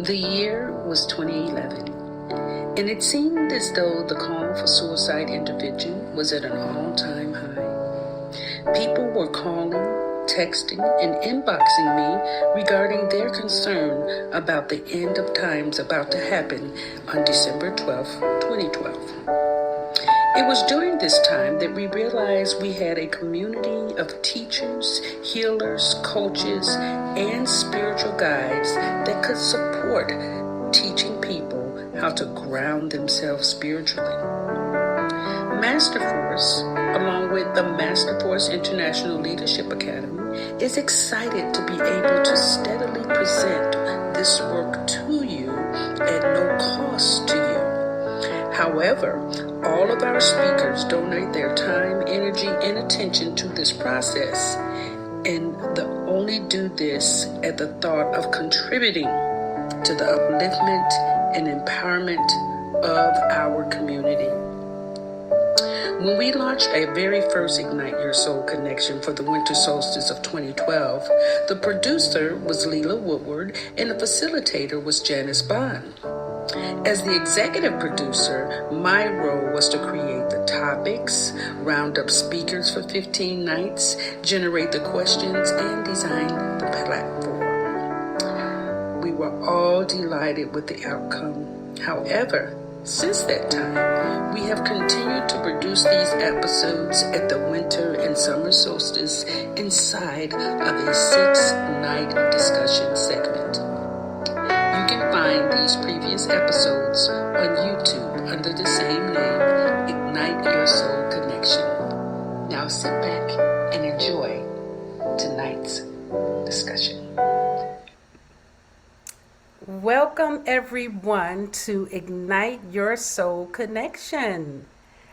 The year was 2011, and it seemed as though the call for suicide intervention was at an all-time high. People were calling, texting, and inboxing me regarding their concern about the end of times about to happen on December 12th, 2012. It was during this time that we realized we had a community of teachers, healers, coaches, and spiritual guides that could support teaching people how to ground themselves spiritually. Masterforce, along with the Masterforce International Leadership Academy, is excited to be able to steadily present this work to you at no cost to you. However, all of our speakers donate their time, energy, and attention to this process, and they only do this at the thought of contributing to the upliftment and empowerment of our community. When we launched our very first Ignite Your Soul Connection for the winter solstice of 2012, the producer was Leela Woodward and the facilitator was Janice Bond. As the executive producer, my role was to create the topics, round up speakers for 15 nights, generate the questions, and design the platform. We were all delighted with the outcome. However, since that time, we have continued to produce these episodes at the winter and summer solstice inside of a 6-night discussion segment. You can find these previous episodes on YouTube under the same name, Ignite Your Soul Connection. Now sit back and enjoy tonight's discussion. Welcome everyone to Ignite Your Soul Connection.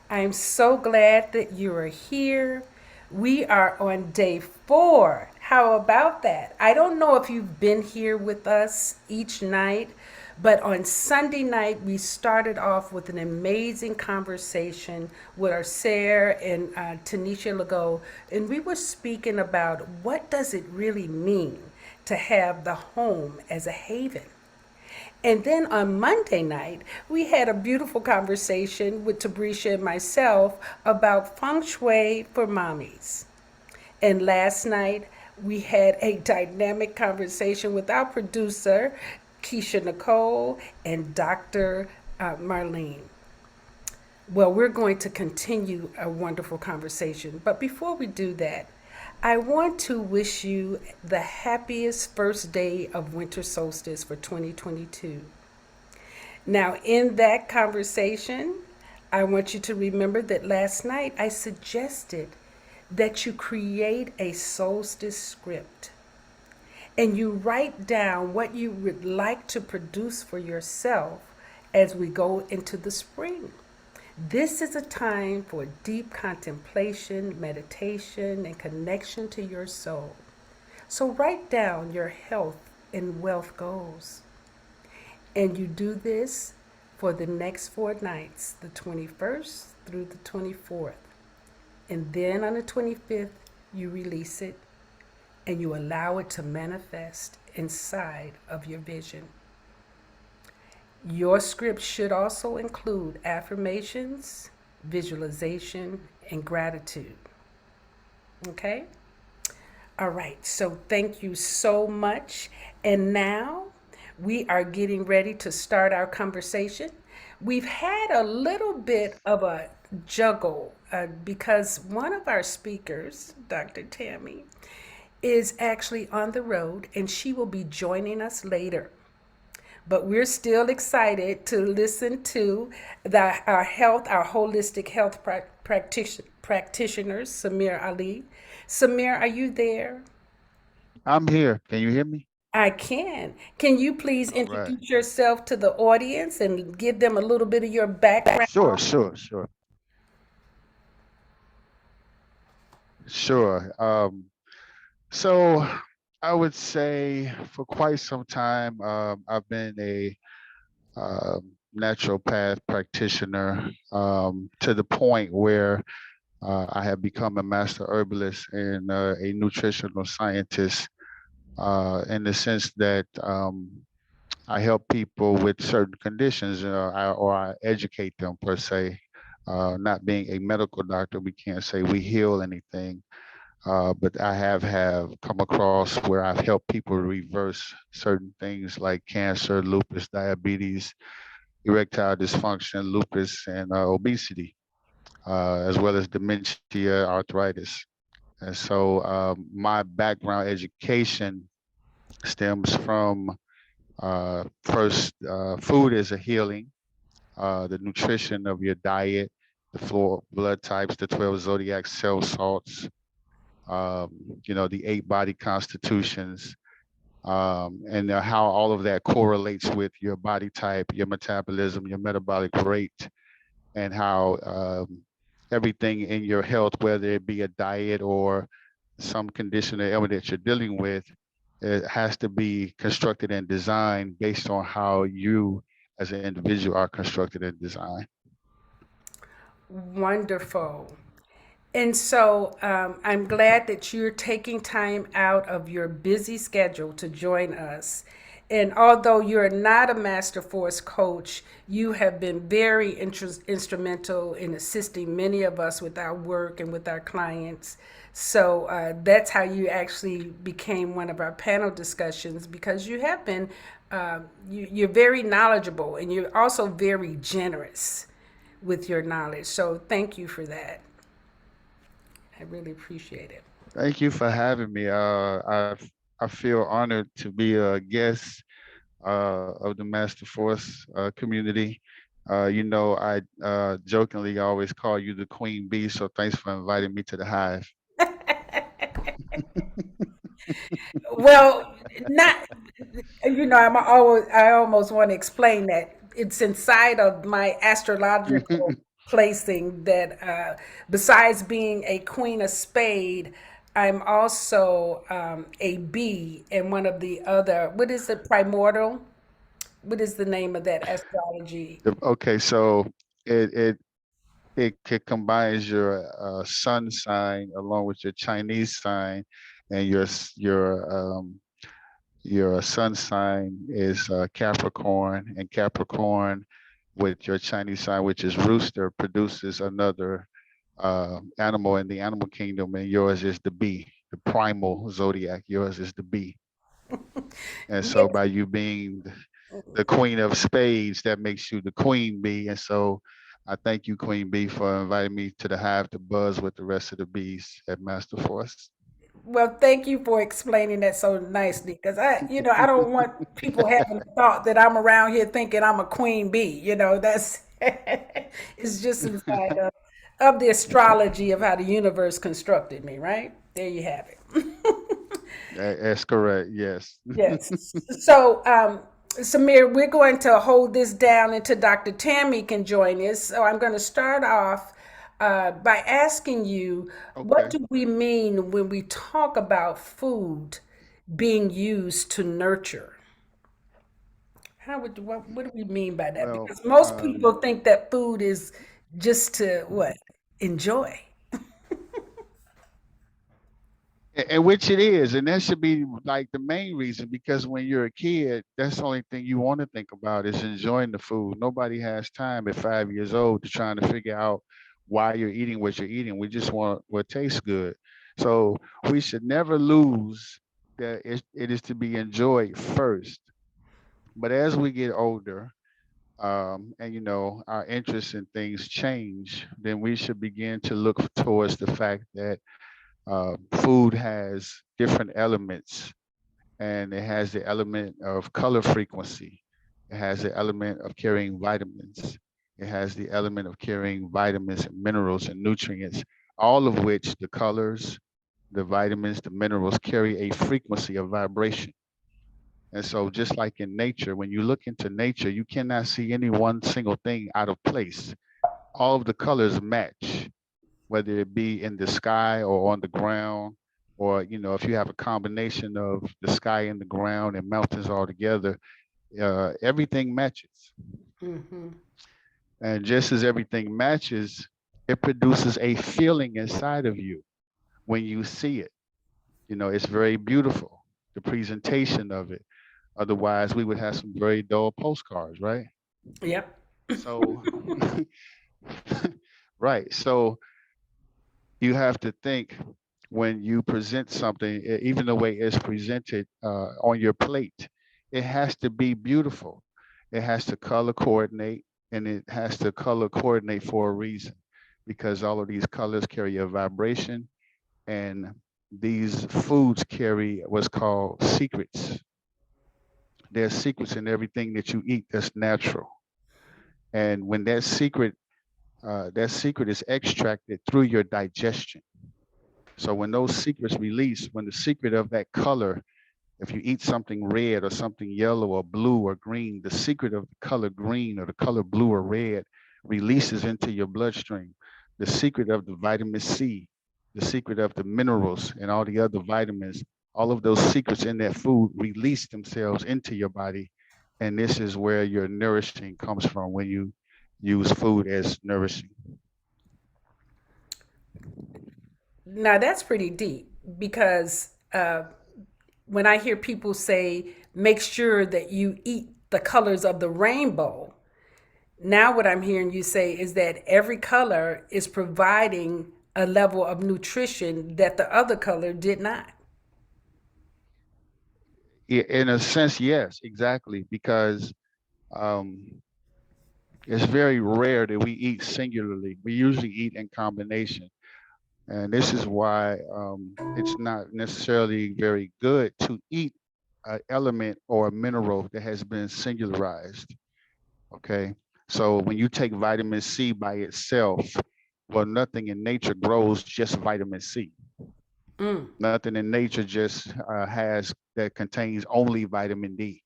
I'm so glad that you are here. We are on day 4. How about that? I don't know if you've been here with us each night, but on Sunday night, we started off with an amazing conversation with our Sarah and Tanisha Legault, and we were speaking about what does it really mean to have the home as a haven. And then on Monday night, we had a beautiful conversation with Tabrisha and myself about feng shui for mommies. And last night, we had a dynamic conversation with our producer, Keisha Nicole, and Dr. Marlene. Well, we're going to continue a wonderful conversation. But before we do that, I want to wish you the happiest first day of winter solstice for 2022. Now, in that conversation, I want you to remember that last night I suggested that you create a solstice script and you write down what you would like to produce for yourself as we go into the spring. This is a time for deep contemplation, meditation, and connection to your soul. So write down your health and wealth goals. And you do this for the next 4 nights, the 21st through the 24th. And then on the 25th, you release it and you allow it to manifest inside of your vision. Your script should also include affirmations, visualization, and gratitude. Okay? All right, so thank you so much. And now we are getting ready to start our conversation. We've had a little bit of a juggle because one of our speakers, Dr. Tammye, is actually on the road and she will be joining us later. But we're still excited to listen to our holistic health practitioners, Samir Ali. Samir, are you there? I'm here. Can you hear me? I can. Can you please All right. introduce yourself to the audience and give them a little bit of your background? Sure. So I would say for quite some time, I've been a naturopath practitioner to the point where I have become a master herbalist and a nutritional scientist in the sense that I help people with certain conditions, or I educate them per se. Not being a medical doctor, we can't say we heal anything, but I have come across where I've helped people reverse certain things like cancer, lupus, diabetes, erectile dysfunction, lupus, and obesity, as well as dementia, arthritis. And so my background education stems from first, food is a healing, the nutrition of your diet, the four blood types, the 12 zodiac cell salts, um, the eight body constitutions, and how all of that correlates with your body type, your metabolism, your metabolic rate, and how everything in your health, whether it be a diet or some condition or ailment that you're dealing with, it has to be constructed and designed based on how you as an individual are constructed and designed. Wonderful. And so I'm glad that you're taking time out of your busy schedule to join us. And although you're not a Master Force coach, you have been very instrumental in assisting many of us with our work and with our clients. So that's how you actually became one of our panel discussions, because you have been, you're very knowledgeable and you're also very generous with your knowledge. So thank you for that. I really appreciate it. Thank you for having me. I feel honored to be a guest of the Master Force community. I jokingly always call you the Queen Bee, so thanks for inviting me to the hive. Well, not, I almost want to explain that it's inside of my astrological placing that besides being a queen of spade, I'm also a bee and one of the other, what is it, primordial? What is the name of that astrology? Okay, so it it it combines your sun sign along with your Chinese sign, and your sun sign is Capricorn, and Capricorn with your Chinese sign, which is rooster, produces another animal in the animal kingdom, and yours is the bee, the primal zodiac. Yours is the bee. And so Yes. by you being the queen of spades, that makes you the queen bee. And so I thank you, Queen Bee, for inviting me to the hive to buzz with the rest of the bees at Master Force. Well, thank you for explaining that so nicely, because I don't want people having the thought that I'm around here thinking I'm a queen bee. That's it's just inside of the astrology of how the universe constructed me, right? There you have it. That's correct. Yes. Yes. So, Samir, we're going to hold this down until Dr. Tammye can join us. So I'm going to start off by asking you, what Okay. do we mean when we talk about food being used to nurture? What do we mean by that? Well, Because most people think that food is just to what? Enjoy. and which it is, and that should be like the main reason, because when you're a kid, that's the only thing you want to think about is enjoying the food. Nobody has time at 5 years old to trying to figure out why you're eating what you're eating. We just want what tastes good. So we should never lose that it is to be enjoyed first. But as we get older, and our interests in things change, then we should begin to look towards the fact that food has different elements, and it has the element of color frequency. It has the element of carrying vitamins. It has the element of carrying vitamins and minerals and nutrients, all of which the colors, the vitamins, the minerals carry a frequency of vibration. And so, just like in nature, when you look into nature, you cannot see any one single thing out of place. All of the colors match, whether it be in the sky or on the ground, or if you have a combination of the sky and the ground and mountains all together, everything matches. Hmm. And just as everything matches, it produces a feeling inside of you when you see it. It's very beautiful, the presentation of it. Otherwise, we would have some very dull postcards, right? Yep. So, right. So you have to think when you present something, even the way it's presented on your plate, it has to be beautiful. It has to color coordinate, and it has to color coordinate for a reason, because all of these colors carry a vibration, and these foods carry what's called secrets. There's secrets in everything that you eat that's natural. And when that secret is extracted through your digestion. So when those secrets release, when the secret of that color, if you eat something red or something yellow or blue or green, the secret of the color green or the color blue or red releases into your bloodstream. The secret of the vitamin C, the secret of the minerals and all the other vitamins, all of those secrets in that food release themselves into your body. And this is where your nourishing comes from when you use food as nourishing. Now that's pretty deep because when I hear people say, make sure that you eat the colors of the rainbow, now what I'm hearing you say is that every color is providing a level of nutrition that the other color did not. In a sense, yes, exactly, because um, it's very rare that we eat singularly. We usually eat in combination. And this is why it's not necessarily very good to eat an element or a mineral that has been singularized. Okay. So when you take vitamin C by itself, well, nothing in nature grows just vitamin C. Mm. Nothing in nature just has that contains only vitamin D.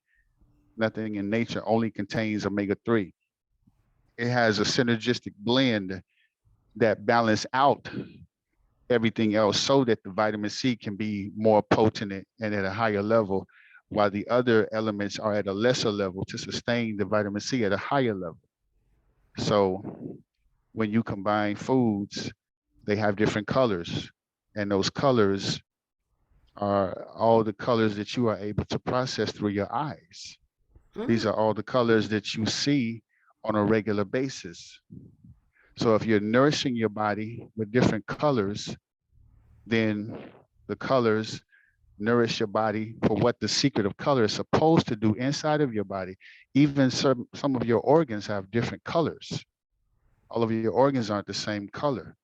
Nothing in nature only contains omega 3. It has a synergistic blend that balance out everything else so that the vitamin C can be more potent and at a higher level, while the other elements are at a lesser level to sustain the vitamin C at a higher level. So when you combine foods, they have different colors, and those colors are all the colors that you are able to process through your eyes. These Mm. are all the colors that you see on a regular basis. So if you're nourishing your body with different colors, then the colors nourish your body for what the secret of color is supposed to do inside of your body. Even some of your organs have different colors. All of your organs aren't the same color.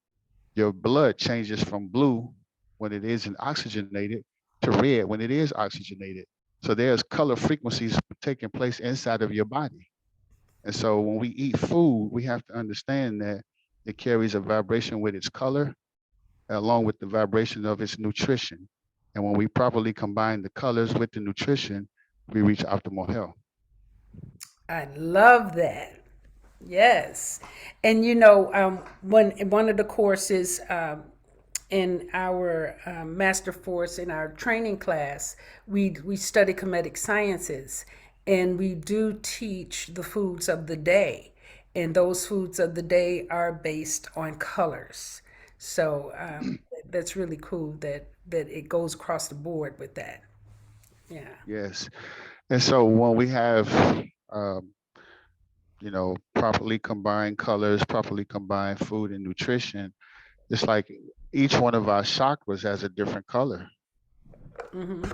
Your blood changes from blue when it isn't oxygenated to red when it is oxygenated. So there's color frequencies taking place inside of your body. And so when we eat food, we have to understand that it carries a vibration with its color along with the vibration of its nutrition. And when we properly combine the colors with the nutrition, we reach optimal health. I love that. Yes. And you know, when in one of the courses in our master force in our training class, we study comedic sciences, and we do teach the foods of the day, and those foods of the day are based on colors. So that's really cool that it goes across the board with that. Yeah. Yes. And so when we have, um, properly combined colors, properly combined food and nutrition, it's like each one of our chakras has a different color. Mm-hmm.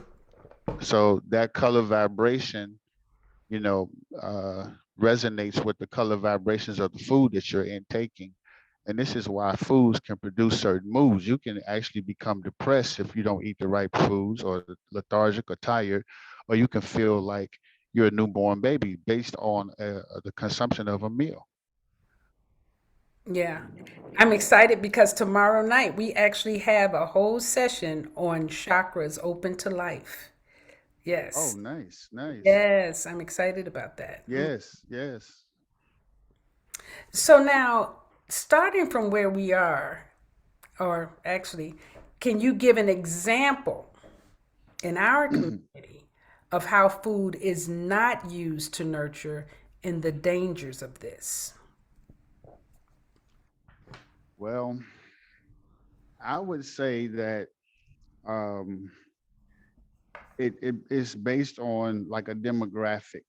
So that color vibration, you know, uh, resonates with the color vibrations of the food that you're intaking. And this is why foods can produce certain moods. You can actually become depressed if you don't eat the right foods, or lethargic or tired, or you can feel like you're a newborn baby based on the consumption of a meal. Yeah. I'm excited because tomorrow night we actually have a whole session on chakras open to life. Oh, Yes. nice, nice. Yes, I'm excited about that. Yes, yes. So now, starting from where we are, or actually, can you give an example in our community of how food is not used to nurture and the dangers of this? Well, I would say that um, it is based on like a demographic.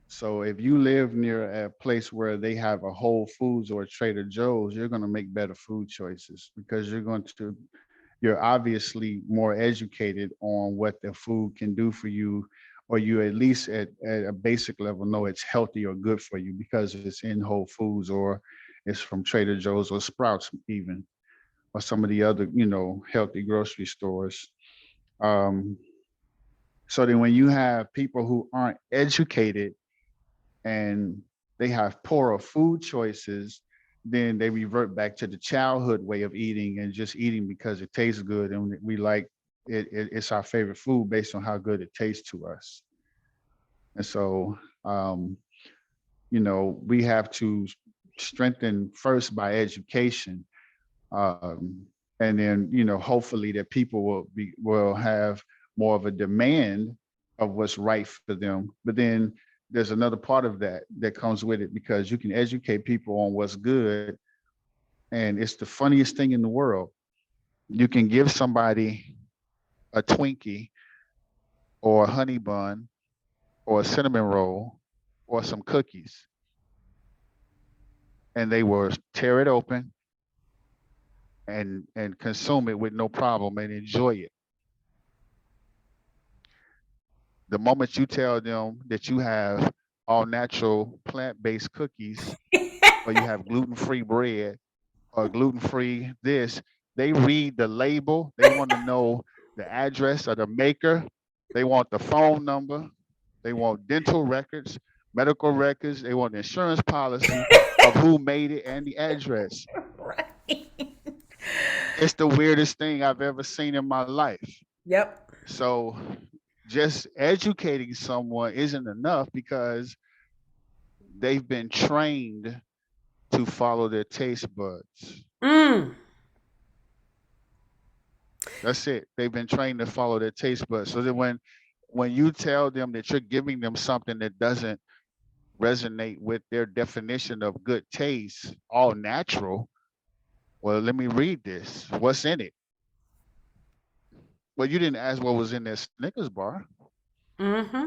So if you live near a place where they have a Whole Foods or a Trader Joe's, you're going to make better food choices because you're obviously more educated on what the food can do for you, or you at least at a basic level know it's healthy or good for you because it's in Whole Foods or it's from Trader Joe's or Sprouts even, or some of the other, healthy grocery stores. Um, so then when you have people who aren't educated and they have poorer food choices, then they revert back to the childhood way of eating and just eating because it tastes good and we like it's our favorite food based on how good it tastes to us. And so, um, we have to strengthen first by education, um, and then hopefully that people will have more of a demand of what's right for them. But then there's another part of that that comes with it because you can educate people on what's good, and it's the funniest thing in the world. You can give somebody a Twinkie or a honey bun or a cinnamon roll or some cookies, and they will tear it open and consume it with no problem and enjoy it. The moment you tell them that you have all natural plant-based cookies or you have gluten-free bread or gluten-free this, they read the label. They want to know the address of the maker. They want the phone number. They want dental records, medical records. They want the insurance policy of who made it and the address. Right. It's the weirdest thing I've ever seen in my life. Yep. So just educating someone isn't enough because they've been trained to follow their taste buds. Mm. That's it. They've been trained to follow their taste buds. So that when you tell them that you're giving them something that doesn't resonate with their definition of good taste, all natural, well, let me read this. What's in it? Well, you didn't ask what was in that Snickers bar. Mm-hmm.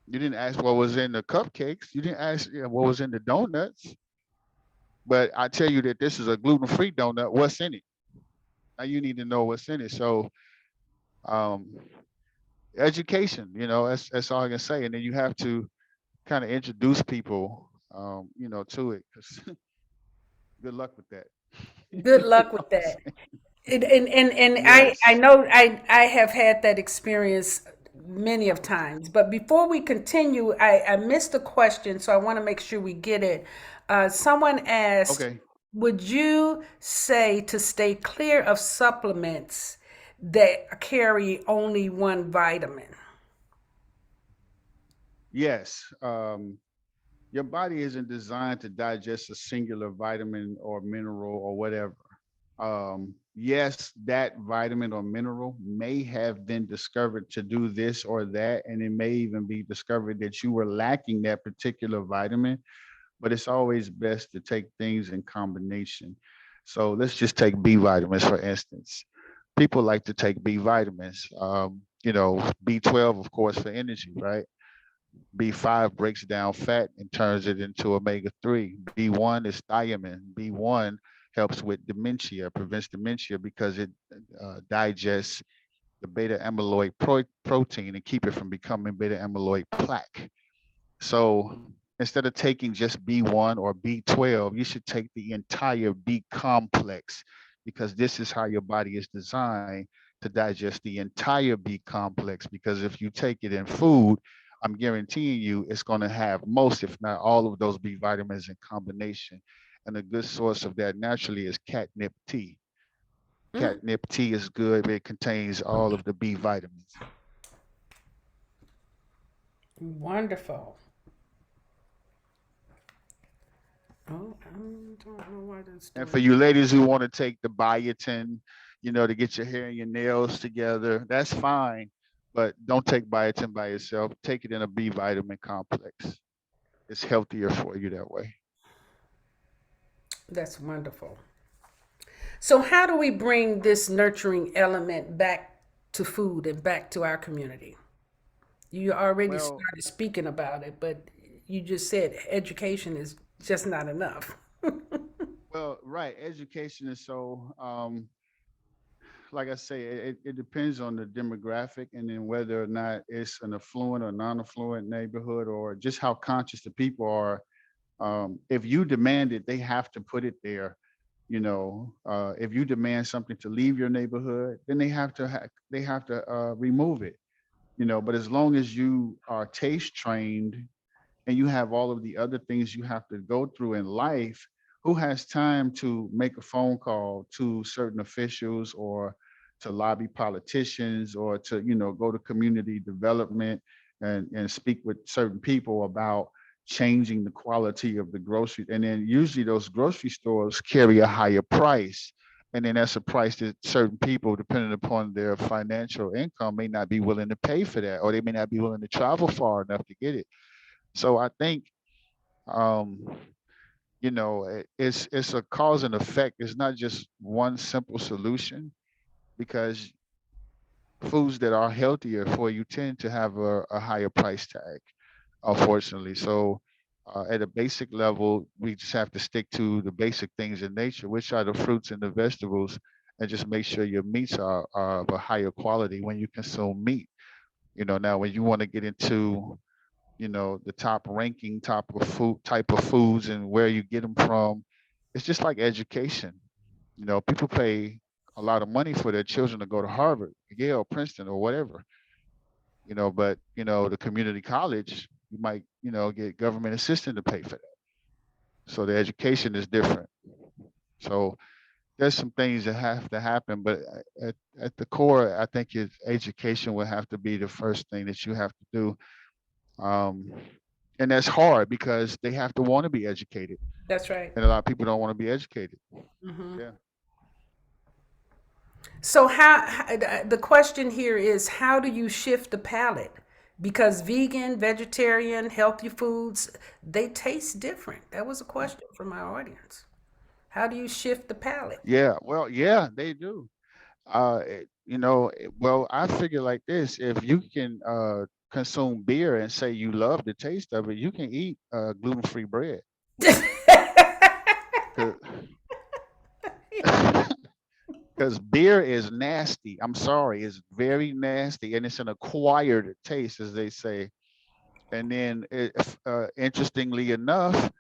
You didn't ask what was in the cupcakes. You didn't ask what was in the donuts. But I tell you that this is a gluten-free donut. What's in it? Now you need to know what's in it. So um, education, that's all I can say. And then you have to kind of introduce people, to it. Because good luck with that. Good You luck know with what I'm that. saying? And I Yes. know I have had that experience many of times. But before we continue, I missed a question, so I want to make sure we get it. Someone asked, Okay. would you say to stay clear of supplements that carry only one vitamin? Yes. Your body isn't designed to digest a singular vitamin or mineral or whatever. Yes, that vitamin or mineral may have been discovered to do this or that, and it may even be discovered that you were lacking that particular vitamin, but it's always best to take things in combination. So let's just take B vitamins, for instance. People like to take B vitamins. B12, of course, for energy, right? B5 breaks down fat and turns it into omega 3. B1 is thiamine. B1 helps with dementia, prevents dementia because it digests the beta amyloid protein and keep it from becoming beta amyloid plaque. So instead of taking just B1 or B12, you should take the entire B complex because this is how your body is designed to digest the entire B complex. Because if you take it in food, I'm guaranteeing you it's going to have most, if not all, of those B vitamins in combination. And a good source of that naturally is catnip tea. Mm, Catnip tea is good. It contains all of the B vitamins. wonderful. Oh, I don't know why that's And for doing you ladies who want to take the biotin, to get your hair and your nails together, that's fine. But don't take biotin by itself. Take it in a B vitamin complex. It's healthier for you that way. that's wonderful. So, how do we bring this nurturing element back to food and back to our community? You already Well, started speaking about it, but you just said education is just not enough. right. Education is so, like I say, it depends on the demographic and then whether or not it's an affluent or non-affluent neighborhood or just how conscious the people are. If you demand it, they have to put it there. If you demand something to leave your neighborhood, then they have to remove it. But as long as you are taste trained and you have all of the other things you have to go through in life, who has time to make a phone call to certain officials or to lobby politicians or to, go to community development and speak with certain people about changing the quality of the grocery. And then usually those grocery stores carry a higher price. And then that's a price that certain people, depending upon their financial income, may not be willing to pay for that, or they may not be willing to travel far enough to get it. So I think, um, it's a cause and effect. It's not just one simple solution because foods that are healthier for you tend to have a higher price tag, unfortunately. So at a basic level, we just have to stick to the basic things in nature, which are the fruits and the vegetables, and just make sure your meats are of a higher quality when you consume meat. Now when you want to get into the top ranking type of foods and where you get them from. It's just like education. People pay a lot of money for their children to go to Harvard, Yale, Princeton, or whatever. But the community college, you might get government assistance to pay for that. So the education is different. So there's some things that have to happen, but at the core, I think education will have to be the first thing that you have to do. Um, and that's hard because they have to want to be educated, That's right. and a lot of people don't want to be educated. Yeah, So, the question here is how do you shift the palate? Because vegan, vegetarian, healthy foods, they taste different. That was a question from my audience. How do you shift the palate? yeah. Well, yeah, they do. Well, I figure like this: if you can consume beer and say you love the taste of it, you can eat gluten-free bread. Because beer is nasty. I'm sorry, it's very nasty, and it's an acquired taste, as they say. And then, interestingly enough,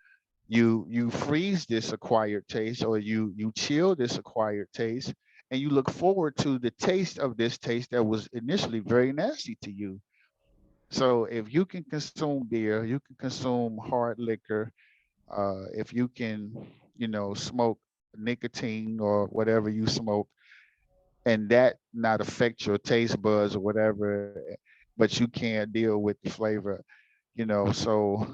you freeze this acquired taste, or you chill this acquired taste, and you look forward to the taste of this taste that was initially very nasty to you. So if you can consume beer, you can consume hard liquor. If you can, smoke nicotine or whatever you smoke, and that not affect your taste buds or whatever, but you can't deal with the flavor, so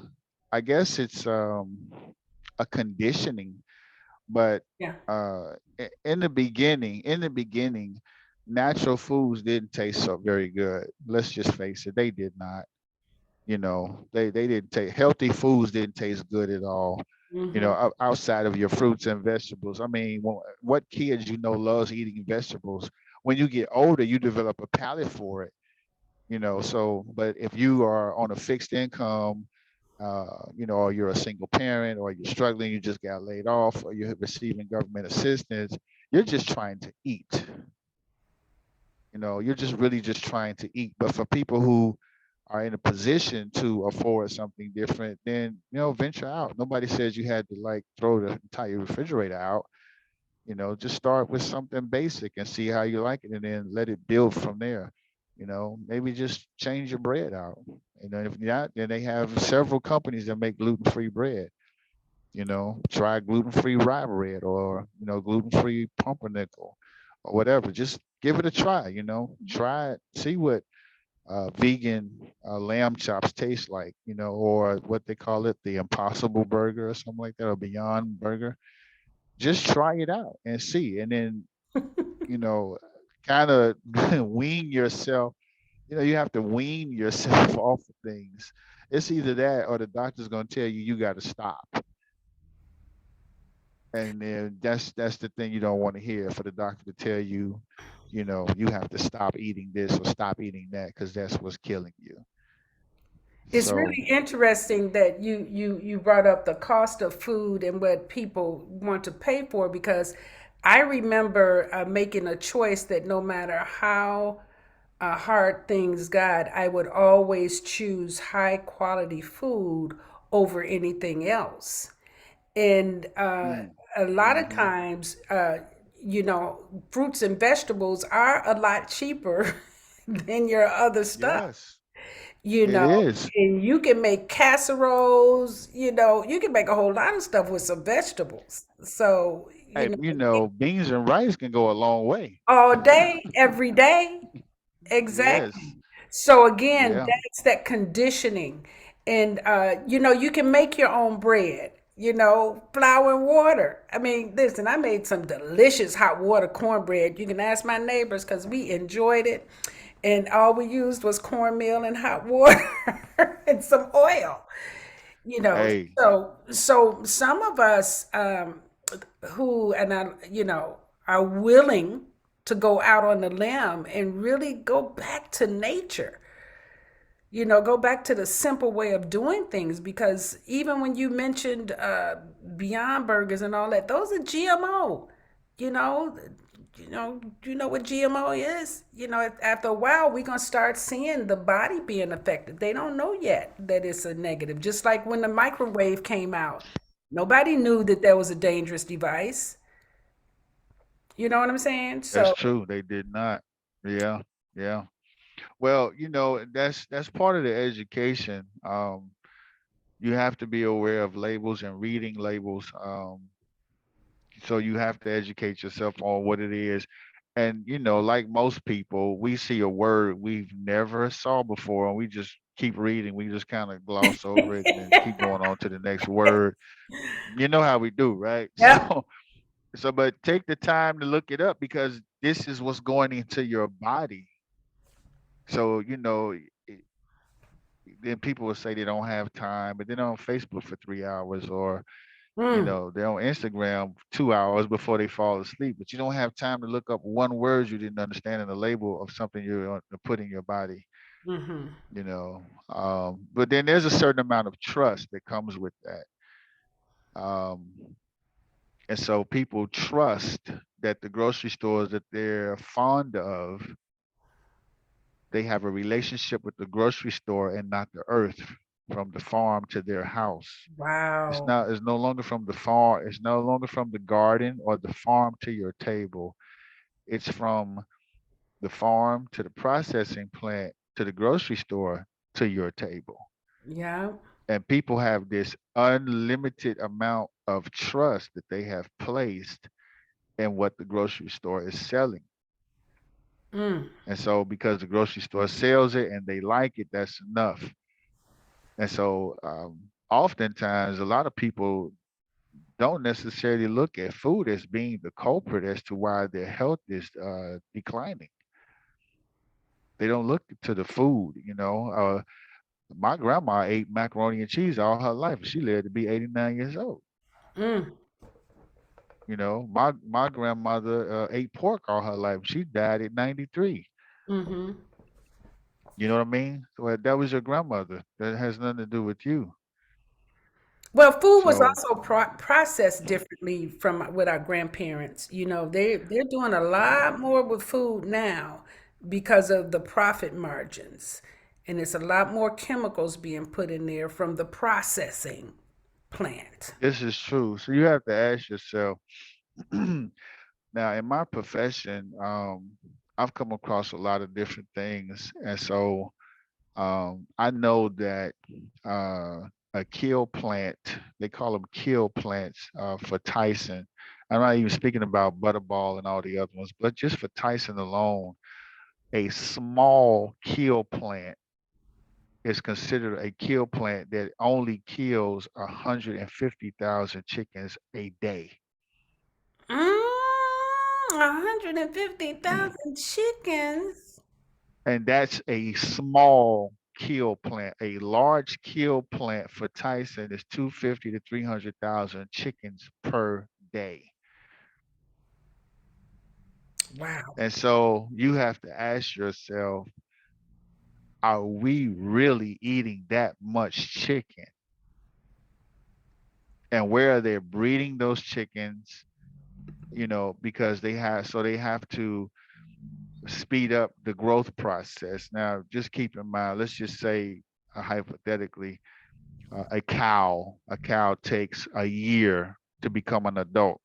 I guess it's a conditioning. But Yeah. in the beginning, natural foods didn't taste so very good. Let's just face it, they did not. They didn't taste, healthy foods didn't taste good at all. Outside of your fruits and vegetables. I mean, what kids loves eating vegetables? When you get older, you develop a palate for it. So, but if you are on a fixed income, or you're a single parent, or you're struggling, you just got laid off, or you're receiving government assistance, you're just trying to eat. You're just really just trying to eat. But for people who are in a position to afford something different, then venture out. Nobody says you had to like throw the entire refrigerator out. Just start with something basic and see how you like it, and then let it build from there. Maybe just change your bread out. If not, then they have several companies that make gluten-free bread. Try gluten-free rye bread, or gluten-free pumpernickel, or whatever. Just give it a try. Try it, see what vegan lamb chops taste like. Or what they call it, the Impossible Burger or something like that, or Beyond Burger. Just try it out and see, and then you know, kind of wean yourself. You have to wean yourself off of things. It's either that or the doctor's going to tell you got to stop. And then that's the thing you don't want to hear, for the doctor to tell you, you have to stop eating this or stop eating that because that's what's killing you. It's So, really interesting that you brought up the cost of food and what people want to pay for, because I remember making a choice that no matter how hard things got, I would always choose high quality food over anything else. And a lot of mm-hmm. times, fruits and vegetables are a lot cheaper than your other stuff, Yes, you it know, is. and you can make casseroles, you can make a whole lot of stuff with some vegetables. So, Hey, beans and rice can go a long way. all day, every day. Yes. Exactly. So again, Yeah. that's that conditioning. And you can make your own bread, flour and water. I mean, listen, I made some delicious hot water cornbread. You can ask my neighbors because we enjoyed it. And all we used was cornmeal and hot water and some oil. You know, Hey, so some of us who and I, are willing to go out on the limb and really go back to nature. Go back to the simple way of doing things, because even when you mentioned Beyond Burgers and all that, those are GMO. You know, do you know what GMO is? After a while, we're gonna start seeing the body being affected. They don't know yet that it's a negative. Just like when the microwave came out, nobody knew that that was a dangerous device. You know what I'm saying? that's So, true. They did not. Yeah. Yeah. Well, that's part of the education. You have to be aware of labels and reading labels. So you have to educate yourself on what it is. And like most people, we see a word we've never saw before, and we just keep reading. We just kind of gloss over it and then keep going on to the next word. You know how we do, right? yep. But take the time to look it up because this is what's going into your body. So, then people will say they don't have time, but they're on Facebook for 3 hours, or Mm, they're on Instagram 2 hours before they fall asleep. But you don't have time to look up one word you didn't understand in the label of something you're to put in your body. mm-hmm. But then there's a certain amount of trust that comes with that, and so people trust that the grocery stores that they're fond of, they have a relationship with the grocery store and not the earth, from the farm to their house. It's Wow. not. It's no longer from the farm. It's no longer from the garden or the farm to your table. It's from the farm to the processing plant to the grocery store to your table. Yeah. And people have this unlimited amount of trust that they have placed in what the grocery store is selling. Mm, And so, because the grocery store sells it and they like it, that's enough. And so, oftentimes, a lot of people don't necessarily look at food as being the culprit as to why their health is declining. They don't look to the food. My grandma ate macaroni and cheese all her life. She lived to be 89 years old. mm, My grandmother ate pork all her life. She died at 93. mm-hmm. You know what I mean? So that was your grandmother. That has nothing to do with you. Well, food was So also processed differently from with our grandparents. They're doing a lot more with food now because of the profit margins, and it's a lot more chemicals being put in there from the processing plant. this is true. So you have to ask yourself. Now, in my profession, I've come across a lot of different things, and so I know that uh, a kill plant, they call them kill plants for Tyson. I'm not even speaking about Butterball and all the other ones, but just for Tyson alone, a small kill plant is considered a kill plant that only kills 150,000 chickens a day. 150,000 chickens. And that's a small kill plant. A large kill plant for Tyson is 250 to 300,000 chickens per day. Wow. And so you have to ask yourself, are we really eating that much chicken? And where are they breeding those chickens? Because they have to speed up the growth process. Now, just keep in mind, let's just say, hypothetically, a cow takes a year to become an adult.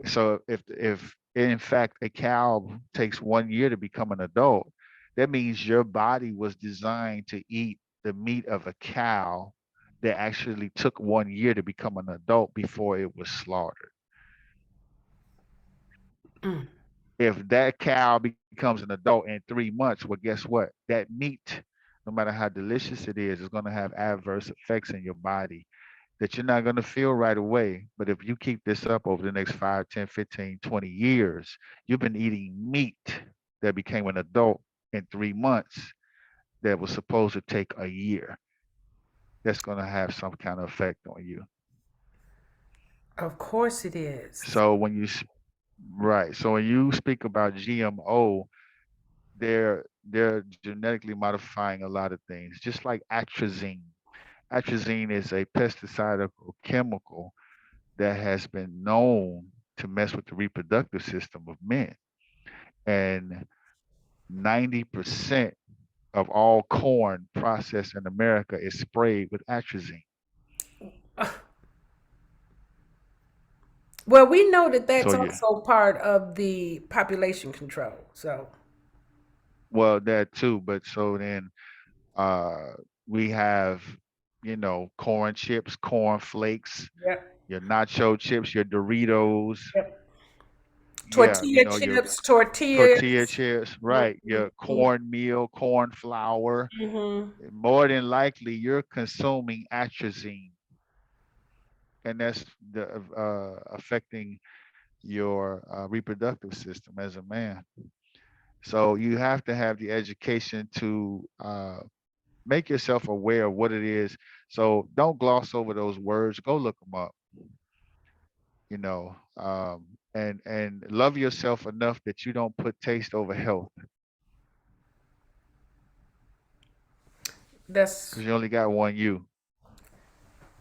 So if in fact a cow takes 1 year to become an adult, that means your body was designed to eat the meat of a cow that actually took 1 year to become an adult before it was slaughtered. Mm. If that cow becomes an adult in 3 months, well, guess what? That meat, no matter how delicious it is going to have adverse effects in your body that you're not going to feel right away. But if you keep this up over the next 5, 10, 15, 20 years, you've been eating meat that became an adult in 3 months that was supposed to take a year. That's going to have some kind of effect on you. Of course it is. So right, so when you speak about GMO, they're genetically modifying a lot of things, just like atrazine. Atrazine is a pesticide chemical that has been known to mess with the reproductive system of men. And 90% of all corn processed in America is sprayed with atrazine. Well, we know that So that's yeah, also part of the population control. So, well, that too. But so then uh, we have, corn chips, corn flakes, yep, your nacho chips, your Doritos. yep. Yeah, Tortilla your chips, tortilla tortillas. chips, right? Your Mm-hmm. cornmeal, corn flour. Hmm. More than likely, you're consuming atrazine, and that's affecting your reproductive system as a man. So you have to have the education to make yourself aware of what it is. So don't gloss over those words. Go look them up. You know, and love yourself enough that you don't put taste over health, That's because you only got one you.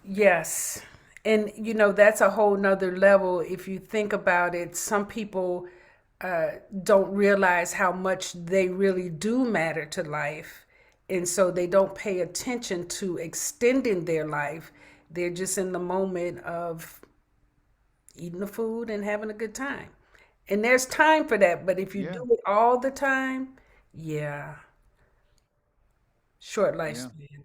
yes. And that's a whole nother level. If you think about it, some people don't realize how much they really do matter to life. And so they don't pay attention to extending their life. They're just in the moment of eating the food and having a good time. And there's time for that. But if you Yeah, do it all the time, yeah, short yeah. lifespan.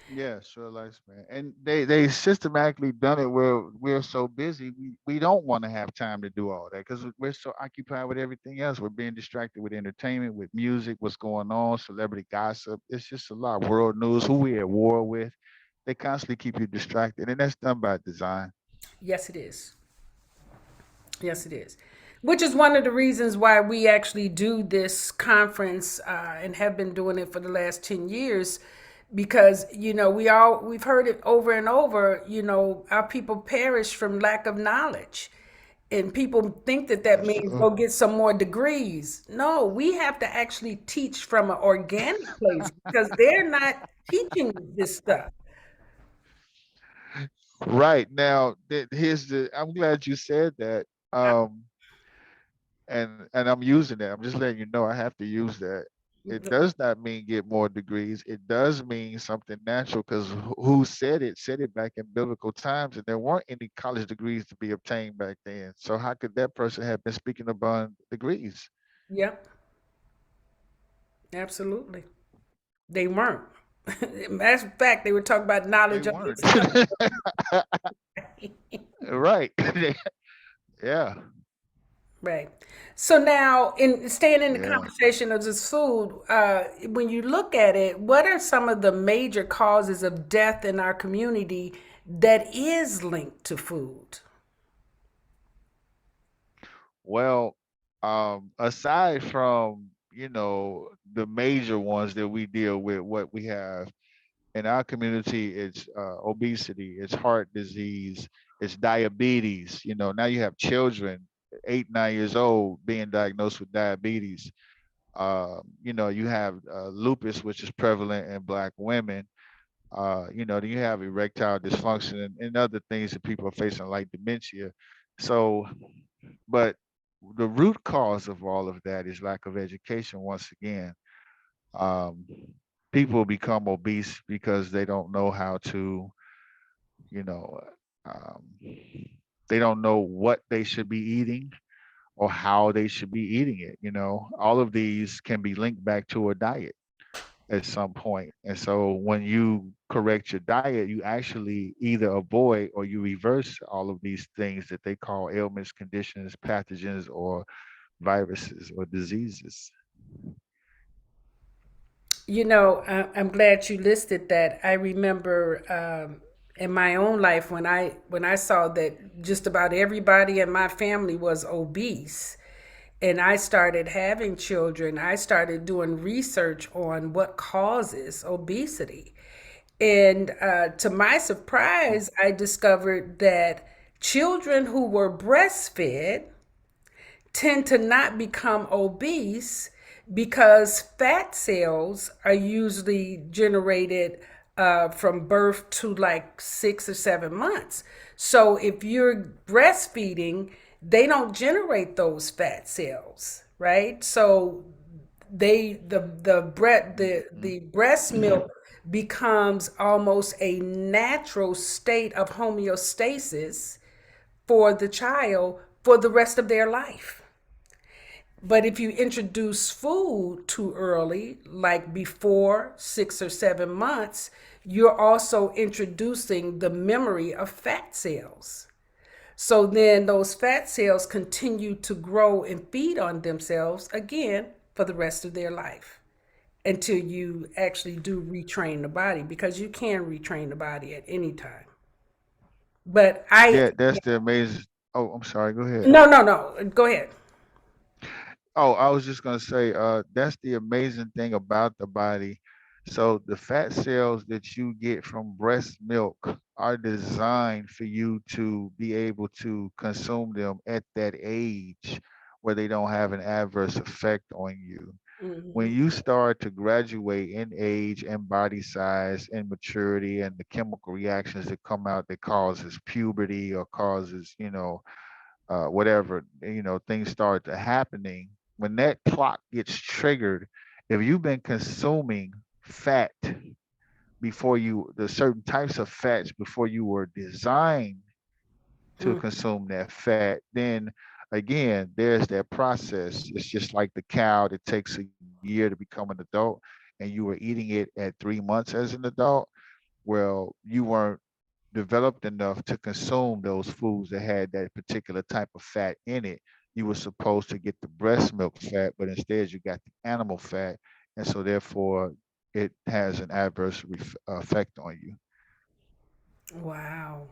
Yeah, sure lifespan. And they systematically done it where we're so busy we don't want to have time to do all that because we're so occupied with everything else. We're being distracted with entertainment, with music, what's going on, celebrity gossip. It's just a lot. World news, who we at war with. They constantly keep you distracted, and that's done by design. Yes, it is. Yes, it is. Which is one of the reasons why we actually do this conference and have been doing it for the last 10 years because we've heard it over and over, our people perish from lack of knowledge. And people think that that means Absolutely. go get some more degrees. No, we have to actually teach from an organic place because they're not teaching this stuff. Right now, here's the. I'm glad you said that. And I'm using that. I'm just letting you know I have to use that. It does not mean get more degrees. It does mean something natural because who said it back in biblical times, and there weren't any college degrees to be obtained back then. So how could that person have been speaking about degrees? Yep, absolutely. They weren't. As a fact, they were talking about They knowledge of weren't. itself. Right. Yeah. Right. So now, in staying in the Yeah. conversation of this food, when you look at it, what are some of the major causes of death in our community that is linked to food? Well, aside from the major ones that we deal with, what we have in our community, it's obesity, it's heart disease, it's diabetes. Now you have children. 8, 9 years old being diagnosed with diabetes. You have lupus, which is prevalent in Black women. Then you have erectile dysfunction and other things that people are facing, like dementia. So, but the root cause of all of that is lack of education. Once again, um, people become obese because they don't know how to, you know, um, they don't know what they should be eating or how they should be eating it. All of these can be linked back to a diet at some point. And so when you correct your diet, you actually either avoid or you reverse all of these things that they call ailments, conditions, pathogens, or viruses or diseases. I'm glad you listed that. I remember in my own life when I saw that just about everybody in my family was obese, and I started having children. I started doing research on what causes obesity, and to my surprise, I discovered that children who were breastfed tend to not become obese because fat cells are usually generated from birth to like 6 or 7 months. So if you're breastfeeding, they don't generate those fat cells, right? So the breast milk becomes almost a natural state of homeostasis for the child for the rest of their life. But if you introduce food too early, like before 6 or 7 months, you're also introducing the memory of fat cells. So then those fat cells continue to grow and feed on themselves again for the rest of their life until you actually do retrain the body, because you can retrain the body at any time. But I, Yeah, that's the amazing. Oh, I'm sorry. Go ahead. no, no, no, go ahead. Oh, I was just gonna say, that's the amazing thing about the body. So the fat cells that you get from breast milk are designed for you to be able to consume them at that age where they don't have an adverse effect on you. When Hmm. you start to graduate in age and body size and maturity and the chemical reactions that come out that causes puberty or causes, whatever, things start to happening. When that clock gets triggered, if you've been consuming fat before the certain types of fats before you were designed to consume that fat, then again, there's that process. It's just like the cow that takes a year to become an adult, and you were eating it at 3 months as an adult. Well, you weren't developed enough to consume those foods that had that particular type of fat in it. You were supposed to get the breast milk fat, but instead you got the animal fat, and so therefore it has an adverse effect on you. Wow.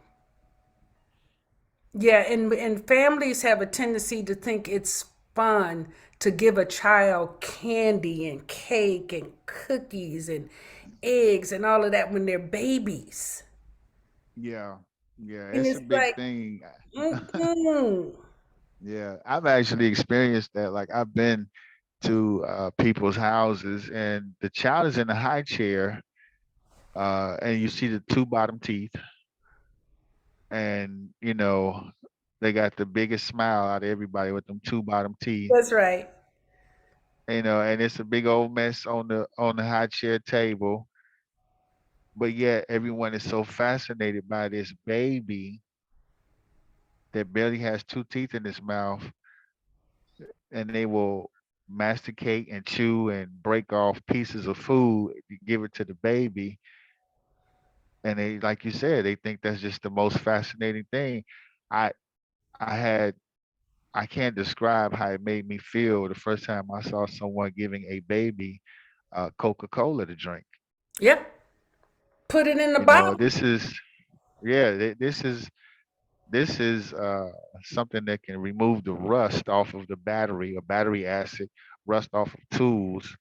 Yeah, and families have a tendency to think it's fun to give a child candy and cake and cookies and eggs and all of that when they're babies. Yeah, yeah, And it's a it's big like, thing. mm-mm. Yeah, I've actually experienced that. Like I've been to people's houses, and the child is in a high chair, and you see the two bottom teeth, and they got the biggest smile out of everybody with them two bottom teeth. That's right. And it's a big old mess on the high chair table, but yet everyone is so fascinated by this baby that barely has two teeth in his mouth, and they will masticate and chew and break off pieces of food, give it to the baby, and they, like you said, they think that's just the most fascinating thing. I i had i can't describe how it made me feel the first time I saw someone giving a baby Coca-Cola to drink. Yep. Put it in the bottle. This is, yeah, this is something that can remove the rust off of the battery or battery acid, rust off of tools,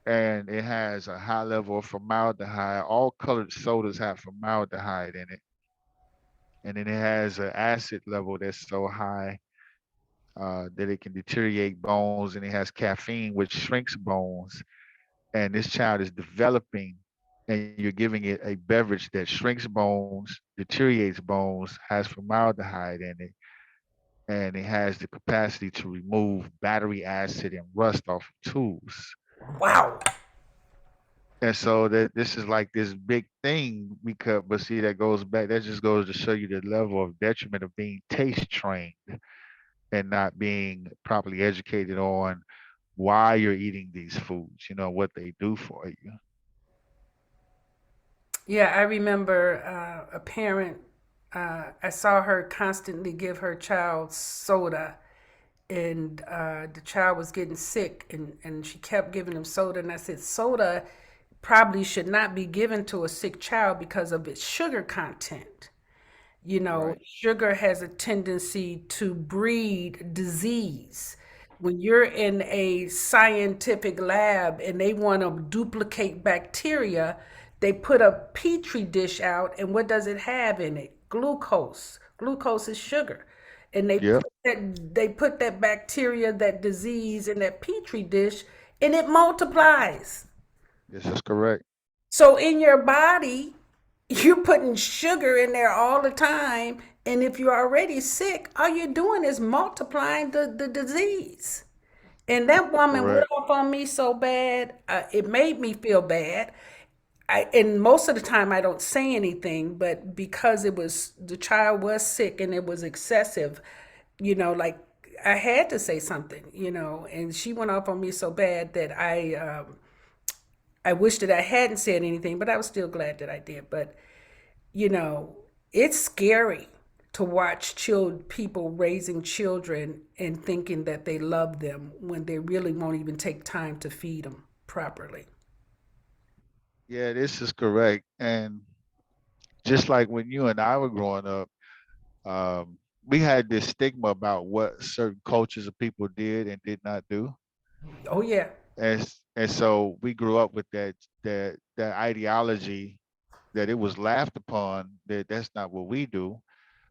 and it has a high level of formaldehyde. All colored sodas have formaldehyde in it. and then it has an acid level that's so high that it can deteriorate bones, and it has caffeine, which shrinks bones. And this child is developing, and you're giving it a beverage that shrinks bones, deteriorates bones, has formaldehyde in it, and it has the capacity to remove battery acid and rust off of tools. Wow. And so that this is like this big thing because, but see, that goes back. That just goes to show you the level of detriment of being taste trained and not being properly educated on why you're eating these foods. You know what they do for you. Yeah, I remember a parent, I saw her constantly give her child soda, and the child was getting sick, and she kept giving him soda. And I said, soda probably should not be given to a sick child because of its sugar content. You know, Right. sugar has a tendency to breed disease. When you're in a scientific lab and they want to duplicate bacteria, they put a petri dish out, and what does it have in it? Glucose. Glucose is sugar. And Yep. they put that bacteria, that disease in that petri dish, and it multiplies. This is correct. So in your body, you're putting sugar in there all the time. And if you're already sick, all you're doing is multiplying the disease. And that woman went Correct. off on me so bad, it made me feel bad. And most of the time I don't say anything, but because it was the child was sick and it was excessive, like I had to say something, and she went off on me so bad that I wish that I hadn't said anything, but I was still glad that I did. But you know, it's scary to watch people raising children and thinking that they love them when they really won't even take time to feed them properly. Yeah, this is correct. And just like when you and I were growing up, we had this stigma about what certain cultures of people did and did not do. Oh yeah. And so we grew up with that ideology that it was laughed upon that that's not what we do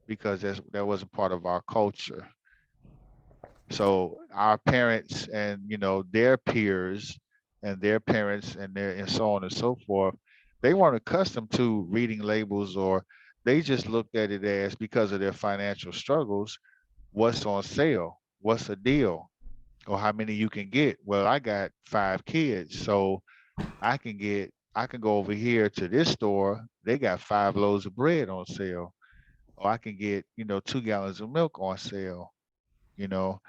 because that wasn't part of our culture. So our parents and their peers and their parents and so on and so forth, they weren't accustomed to reading labels, or they just looked at it as, because of their financial struggles, what's on sale, what's a deal, or how many you can get. Well, I got 5 kids, so I can go over here to this store. They got 5 loaves of bread on sale, or I can get 2 gallons of milk on sale. You know,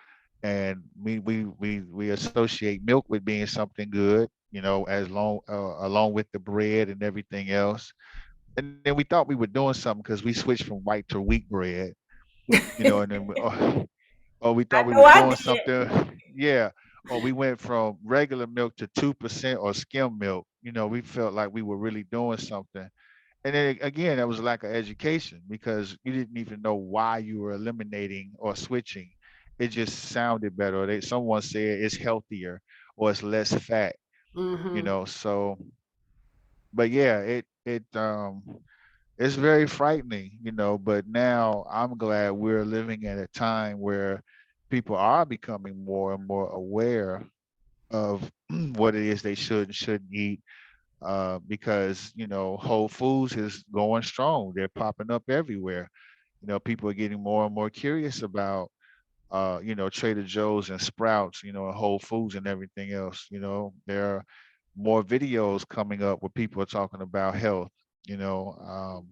and we associate milk with being something good. As long along with the bread and everything else. And then we thought we were doing something because we switched from white to wheat bread. And then or we thought I we know were I doing did. something. Yeah. Or we went from regular milk to 2% or skim milk. We felt like we were really doing something. And then again, that was a lack of education because you didn't even know why you were eliminating or switching. It just sounded better. Or someone said it's healthier or it's less fat. Hmm. So, but yeah, it's very frightening. But now I'm glad we're living at a time where people are becoming more and more aware of what it is they should and shouldn't eat, because Whole Foods is going strong. They're popping up everywhere. People are getting more and more curious about Trader Joe's and Sprouts, and Whole Foods and everything else. There are more videos coming up where people are talking about health. You know,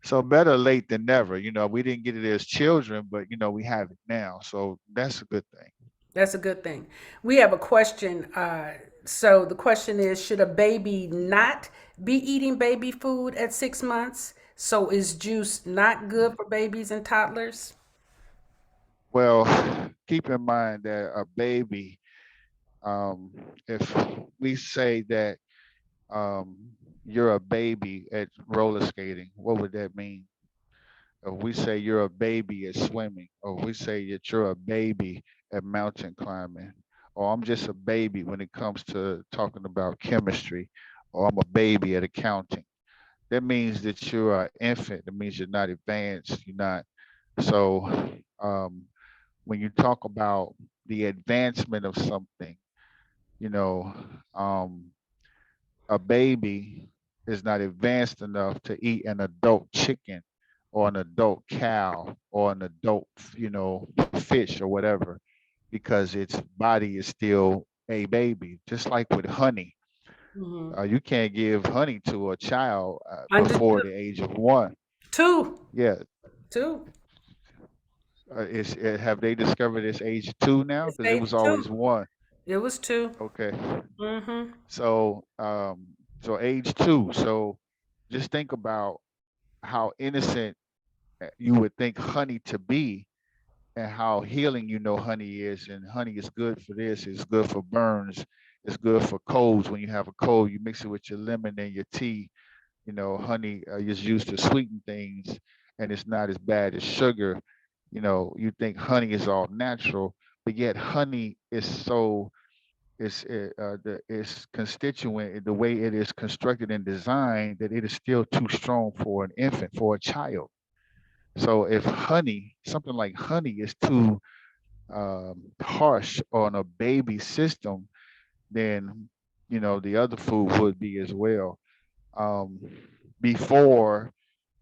so better late than never. We didn't get it as children, but we have it now, so that's a good thing. That's a good thing. We have a question. So the question is, should a baby not be eating baby food at 6 months? So is juice not good for babies and toddlers? Well, keep in mind that a baby, if we say that you're a baby at roller skating, what would that mean? If we say you're a baby at swimming, or we say that you're a baby at mountain climbing, or I'm just a baby when it comes to talking about chemistry, or I'm a baby at accounting. that means that you're an infant. That means you're not advanced. You're not. So um, when you talk about the advancement of something, you know, um, a baby is not advanced enough to eat an adult chicken or an adult cow or an adult, fish or whatever, because its body is still a baby. Just like with honey, Hmm. you can't give honey to a child before Understood. the age of 1. Two. Yeah, Two. have they discovered it's age 2 now? It's Because it age was two. always 1. It was two. Okay, Mm-hmm. so so age 2. So just think about how innocent you would think honey to be, and how healing honey is. And honey is good for this, it's good for burns, it's good for colds. When you have a cold, you mix it with your lemon and your tea. Honey is used to sweeten things, and it's not as bad as sugar. You think honey is all natural, but yet honey is so, its constituent, the way it is constructed and designed, that it is still too strong for an infant, for a child. So if honey, something like honey, is too harsh on a baby system, then the other food would be as well. Um, Before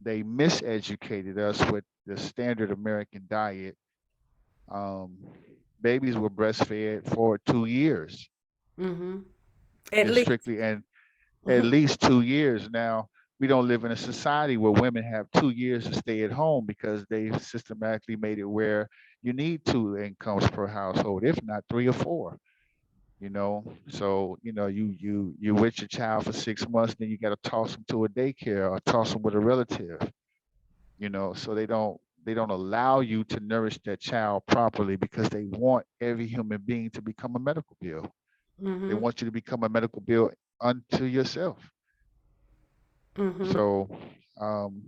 they miseducated us with the standard American diet, um, babies were breastfed for 2 years, Mm-hmm. At just least. strictly, and at Mm-hmm. least 2 years. Now, we don't live in a society where women have 2 years to stay at home, because they systematically made it where you need two incomes per household, if not three or four. So you with your child for 6 months, then you got to toss them to a daycare or toss them with a relative. So they don't allow you to nourish that child properly, because they want every human being to become a medical bill. They Mm-hmm. want you to become a medical bill unto yourself. Mm-hmm. So um,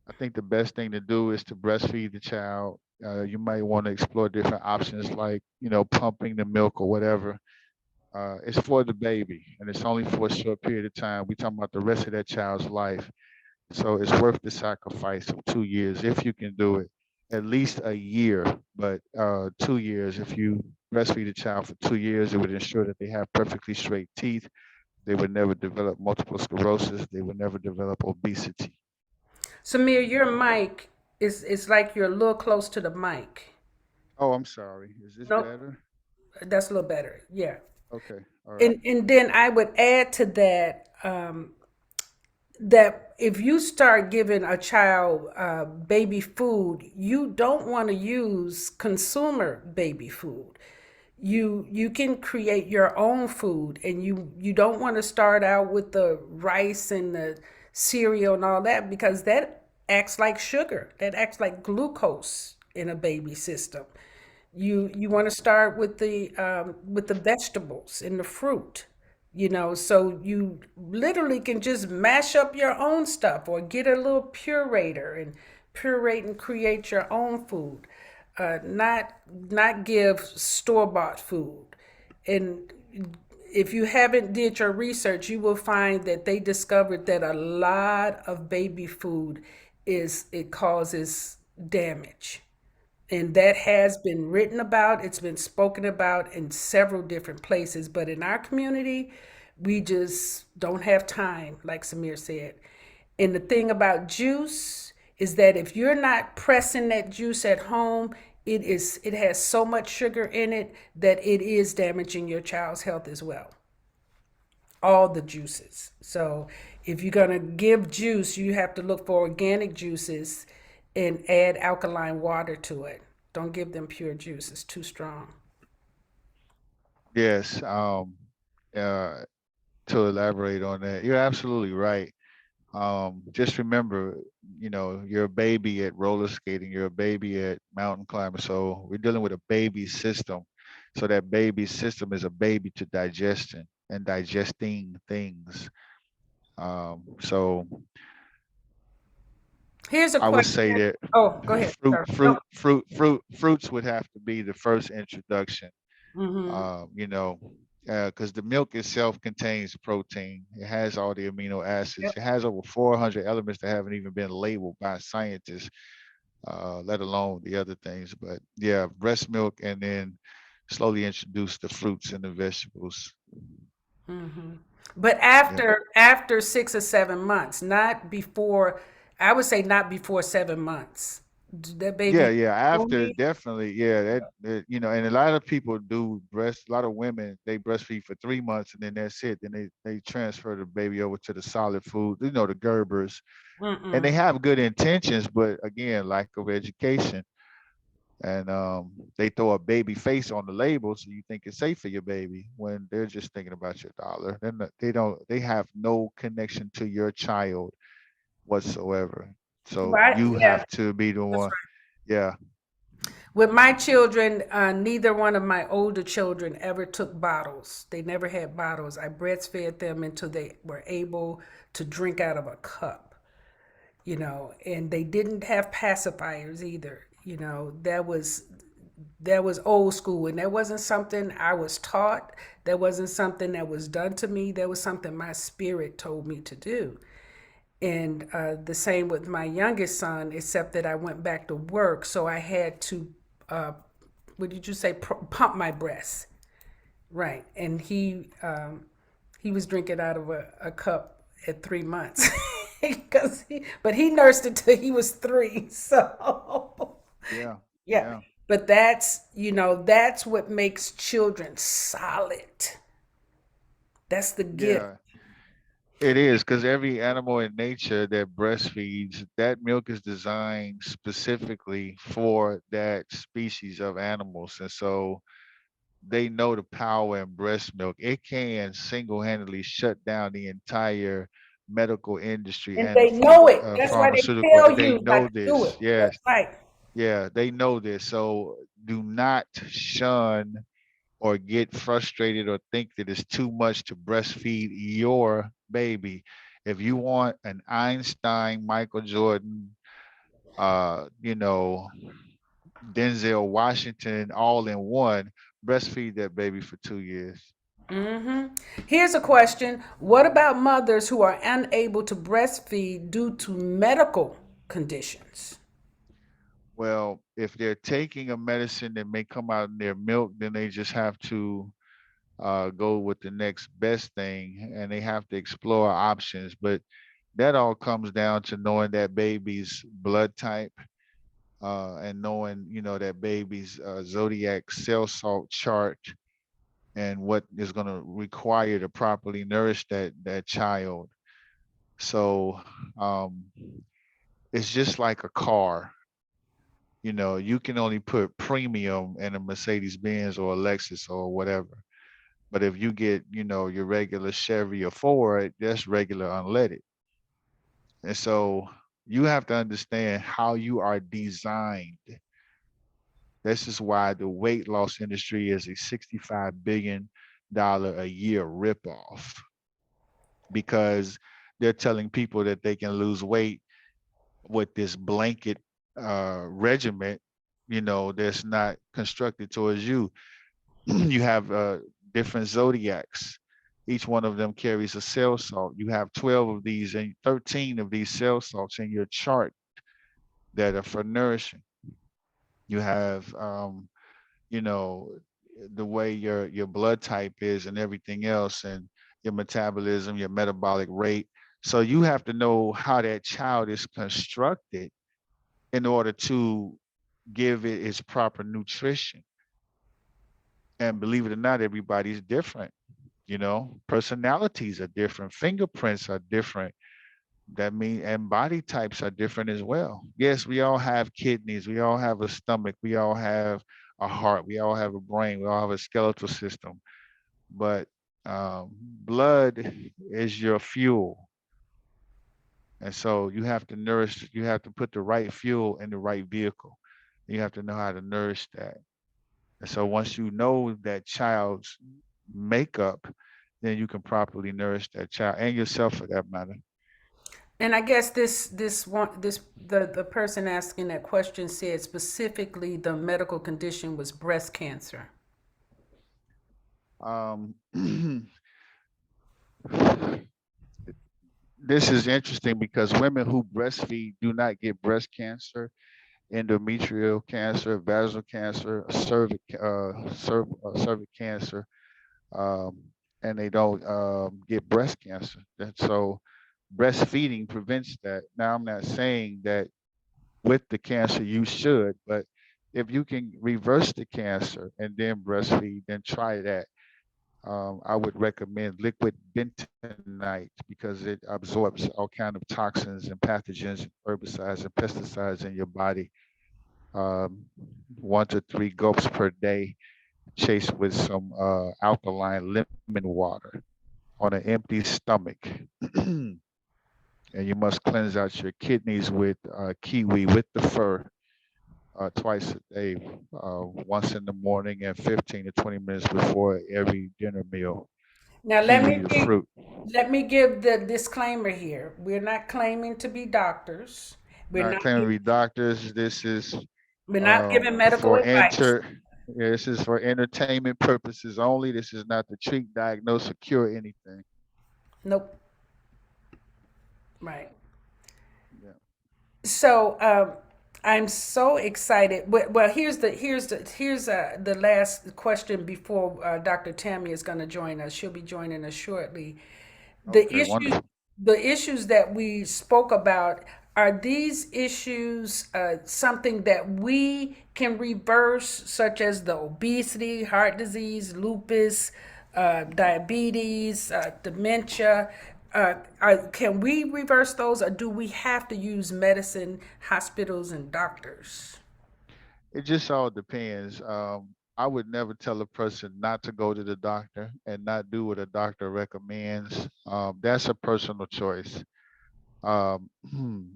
I think the best thing to do is to breastfeed the child. You might want to explore different options, like pumping the milk or whatever. It's for the baby, and it's only for a short period of time. We're talking about the rest of that child's life. So it's worth the sacrifice of 2 years if you can do it. At least a year, but 2 years. If you breastfeed a child for 2 years, it would ensure that they have perfectly straight teeth. They would never develop multiple sclerosis. They would never develop obesity. Samir, your mic is like you're a little close to the mic. Oh, I'm sorry. Is this Nope, better? that's a little better. Yeah. Okay. All right. And then I would add to that, that if you start giving a child baby food, you don't want to use consumer baby food. You can create your own food, and you don't want to start out with the rice and the cereal and all that, because that acts like sugar, that acts like glucose in a baby system. You want to start with the vegetables and the fruit, so you literally can just mash up your own stuff, or get a little purator and purate and create your own food. Not give store-bought food. And if you haven't did your research, you will find that they discovered that a lot of baby food is it causes damage. And that has been written about, it's been spoken about in several different places. But in our community, we just don't have time, like Samir said. And the thing about juice is that if you're not pressing that juice at home, it has so much sugar in it that it is damaging your child's health as well. All the juices. So if you're gonna give juice, you have to look for organic juices and add alkaline water to it. Don't give them pure juice; it's too strong. Yes. Uh, to elaborate on that, you're absolutely right. Just remember, you're a baby at roller skating, you're a baby at mountain climbing. So we're dealing with a baby system. So that baby system is a baby to digestion and digesting things. So Here's a I would question. say that Oh, go ahead. Sorry. No. fruits would have to be the first introduction. Mm-hmm. You know, because the milk itself contains protein. It has all the amino acids. Yep. It has over 400 elements that haven't even been labeled by scientists, let alone the other things. But yeah, breast milk, and then slowly introduce the fruits and the vegetables. But Yeah. after 6 or 7 months, not before. I would say not before 7 months. That Yeah, baby yeah. After only. definitely, yeah. And a lot of people do breast. A lot of women they breastfeed for 3 months, and then that's it. Then they transfer the baby over to the solid food. The Gerbers, and they Mm-mm. have good intentions, but again, lack of education, and they throw a baby face on the label, so you think it's safe for your baby when they're just thinking about your dollar. They don't. They have no connection to your child whatsoever. So Right? you Yeah, have to be the that's one. right. Yeah. With my children, neither one of my older children ever took bottles. They never had bottles. I breastfed them until they were able to drink out of a cup. And they didn't have pacifiers either. That was old school, and that wasn't something I was taught. That wasn't something that was done to me. That was something my spirit told me to do. And the same with my youngest son, except that I went back to work, so I had to, uh, what did you say, pump my breast, right? And he was drinking out of a cup at 3 months, but he nursed it till he was three. So Yeah. yeah, Yeah. but that's what makes children solid. That's the gift. Yeah. It is because every animal in nature that breastfeeds, that milk is designed specifically for that species of animals. And so they know the power in breast milk. It can single-handedly shut down the entire medical industry And and the they know it. That's why they pharmaceutical. tell They you not know to do it. this. Yes. That's right. Yeah, they know this. So do not shun or get frustrated or think that it's too much to breastfeed your baby. If you want an Einstein, Michael Jordan, you know, Denzel Washington all in one, breastfeed that baby for 2 years. Here's a question. What about mothers who are unable to breastfeed due to medical conditions? Well, if they're taking a medicine that may come out in their milk, then they just have to go with the next best thing, and they have to explore options. But that all comes down to knowing that baby's blood type, and knowing that baby's zodiac cell salt chart, and what is going to require to properly nourish that child. So um, it's just like a car. You can only put premium in a Mercedes Benz or a Lexus or whatever. But if you get, your regular Chevy or Ford, that's regular unleaded. And so you have to understand how you are designed. This is why the weight loss industry is a $65 billion a year ripoff, because they're telling people that they can lose weight with this blanket regiment, that's not constructed towards you. You have different zodiacs. Each one of them carries a cell salt. You have 12 of these and 13 of these cell salts in your chart that are for nourishing. You have, you know, the way your blood type is and everything else, and your metabolism, your metabolic rate. So you have to know how that child is constructed in order to give it its proper nutrition. And believe it or not, everybody's different. Personalities are different, fingerprints are different. That means, and body types are different as well. Yes, we all have kidneys, we all have a stomach, we all have a heart, we all have a brain, we all have a skeletal system. But blood is your fuel. And so you have to put the right fuel in the right vehicle. You have to know how to nourish that. And so once you know that child's makeup, then you can properly nourish that child and yourself for that matter. And I guess the person asking that question said specifically the medical condition was breast cancer. Um, this is interesting because women who breastfeed do not get breast cancer, endometrial cancer, vaginal cancer, cervix cancer, um, and they don't get breast cancer. And so breastfeeding prevents that. Now, I'm not saying that with the cancer you should, but if you can reverse the cancer and then breastfeed, then try that. I would recommend liquid bentonite because it absorbs all kind of toxins and pathogens, herbicides and pesticides in your body. Um, 1 to 3 gulps per day, chased with some alkaline lemon water on an empty stomach. And you must cleanse out your kidneys with kiwi with the fur twice a day, once in the morning and 15 to 20 minutes before every dinner meal. Now Kiwi, the fruit. let me give the disclaimer here. We're not claiming to be doctors. We're Not not claiming to gi- be doctors. This is we're not giving medical for advice. yeah, this is for entertainment purposes only. This is not to treat, diagnose, or cure anything. Nope. Right. Yeah. So I'm so excited. Well, here's the last question before Dr. Tammye is going to join us. She'll be joining us shortly. The Okay, issues wonderful. the issues that we spoke about, are these issues something that we can reverse, such as the obesity, heart disease, lupus, diabetes, dementia? Can we reverse those, or do we have to use medicine, hospitals, and doctors? It just all depends. I would never tell a person not to go to the doctor and not do what a doctor recommends. That's a personal choice. Um,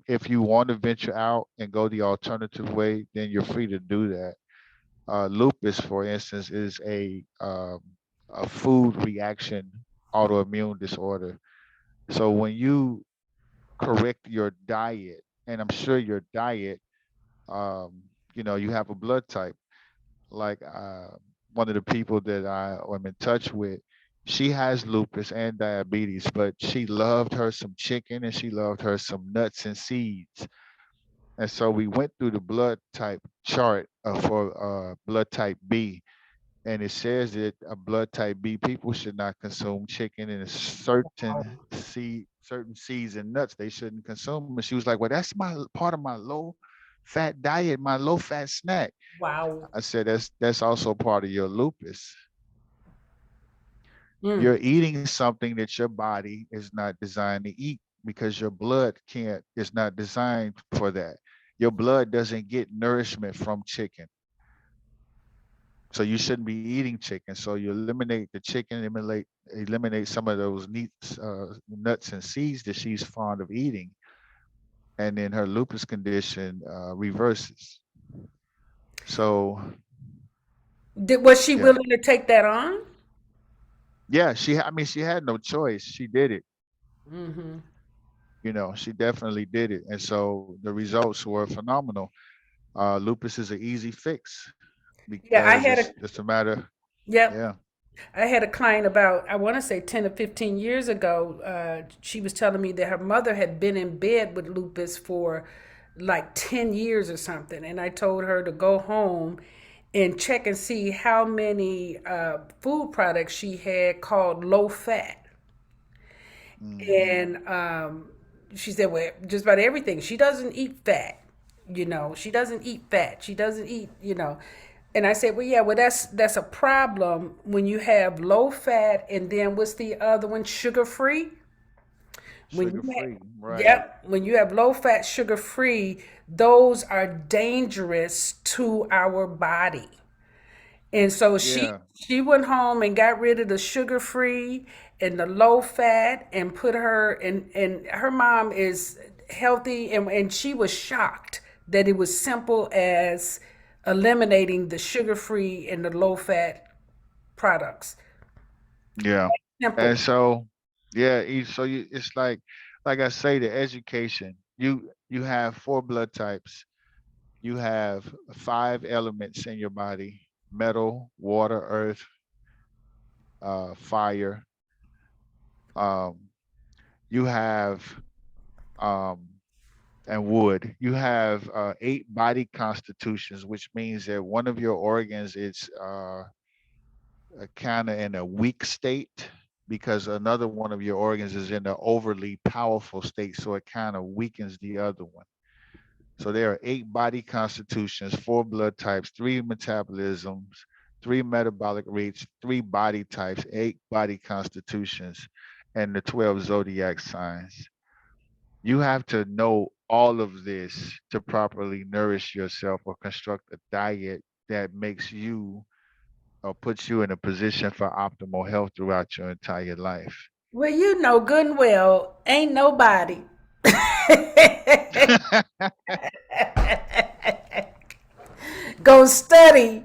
if you want to venture out and go the alternative way, then you're free to do that. Lupus, for instance, is a food reaction autoimmune disorder. So when you correct your diet, and I'm sure your diet, um, you have a blood type. Like one of the people that I am in touch with, she has lupus and diabetes, but she loved her some chicken and she loved her some nuts and seeds. And so we went through the blood type chart for blood type B, and it says that a blood type B people should not consume chicken and a certain seeds and nuts they shouldn't consume. And she was like, "Well, that's my part of my low fat diet, my low fat snack." Wow. I said, "That's also part of your lupus. Mm. You're eating something that your body is not designed to eat because your blood can't is not designed for that. Your blood doesn't get nourishment from chicken. So you shouldn't be eating chicken. So you eliminate the chicken, eliminate some of those nuts and seeds that she's fond of eating, and then her lupus condition reverses. So Was she yeah, willing to take that on? yeah. I mean, she had no choice. She did it. Hmm. She definitely did it, and so the results were phenomenal. Lupus is an easy fix Yeah, I because had a it's a matter. yep. Yeah. I had a client about, I want to say 10 or 15 years ago. She was telling me that her mother had been in bed with lupus for like 10 years or something. And I told her to go home and check and see how many food products she had called low fat. Hmm. And she said, well, just about everything. She doesn't eat fat, She doesn't eat fat. She doesn't eat. And I said, well, yeah, well, that's a problem when you have low fat, and then what's the other one? Sugar free. When Sugar you have, free, right? yep, when you have low fat, sugar free, those are dangerous to our body. And so she Yeah. she went home and got rid of the sugar free and the low fat, and put her, and her mom is healthy, and she was shocked that it was simple as eliminating the sugar free and the low fat products. Yeah. And Simple. so, yeah, so it's like I say, the education. You have 4 blood types. You have 5 elements in your body: metal, water, earth, fire. Um, you have um, and wood. You have eight body constitutions, which means that one of your organs is kind of in a weak state because another one of your organs is in an overly powerful state, so it kind of weakens the other one. So there are eight body constitutions, four blood types, three metabolisms, three metabolic rates, three body types, eight body constitutions, and the 12 zodiac signs. You have to know all of this to properly nourish yourself or construct a diet that makes you or puts you in a position for optimal health throughout your entire life. Well, you know good and well, ain't nobody go study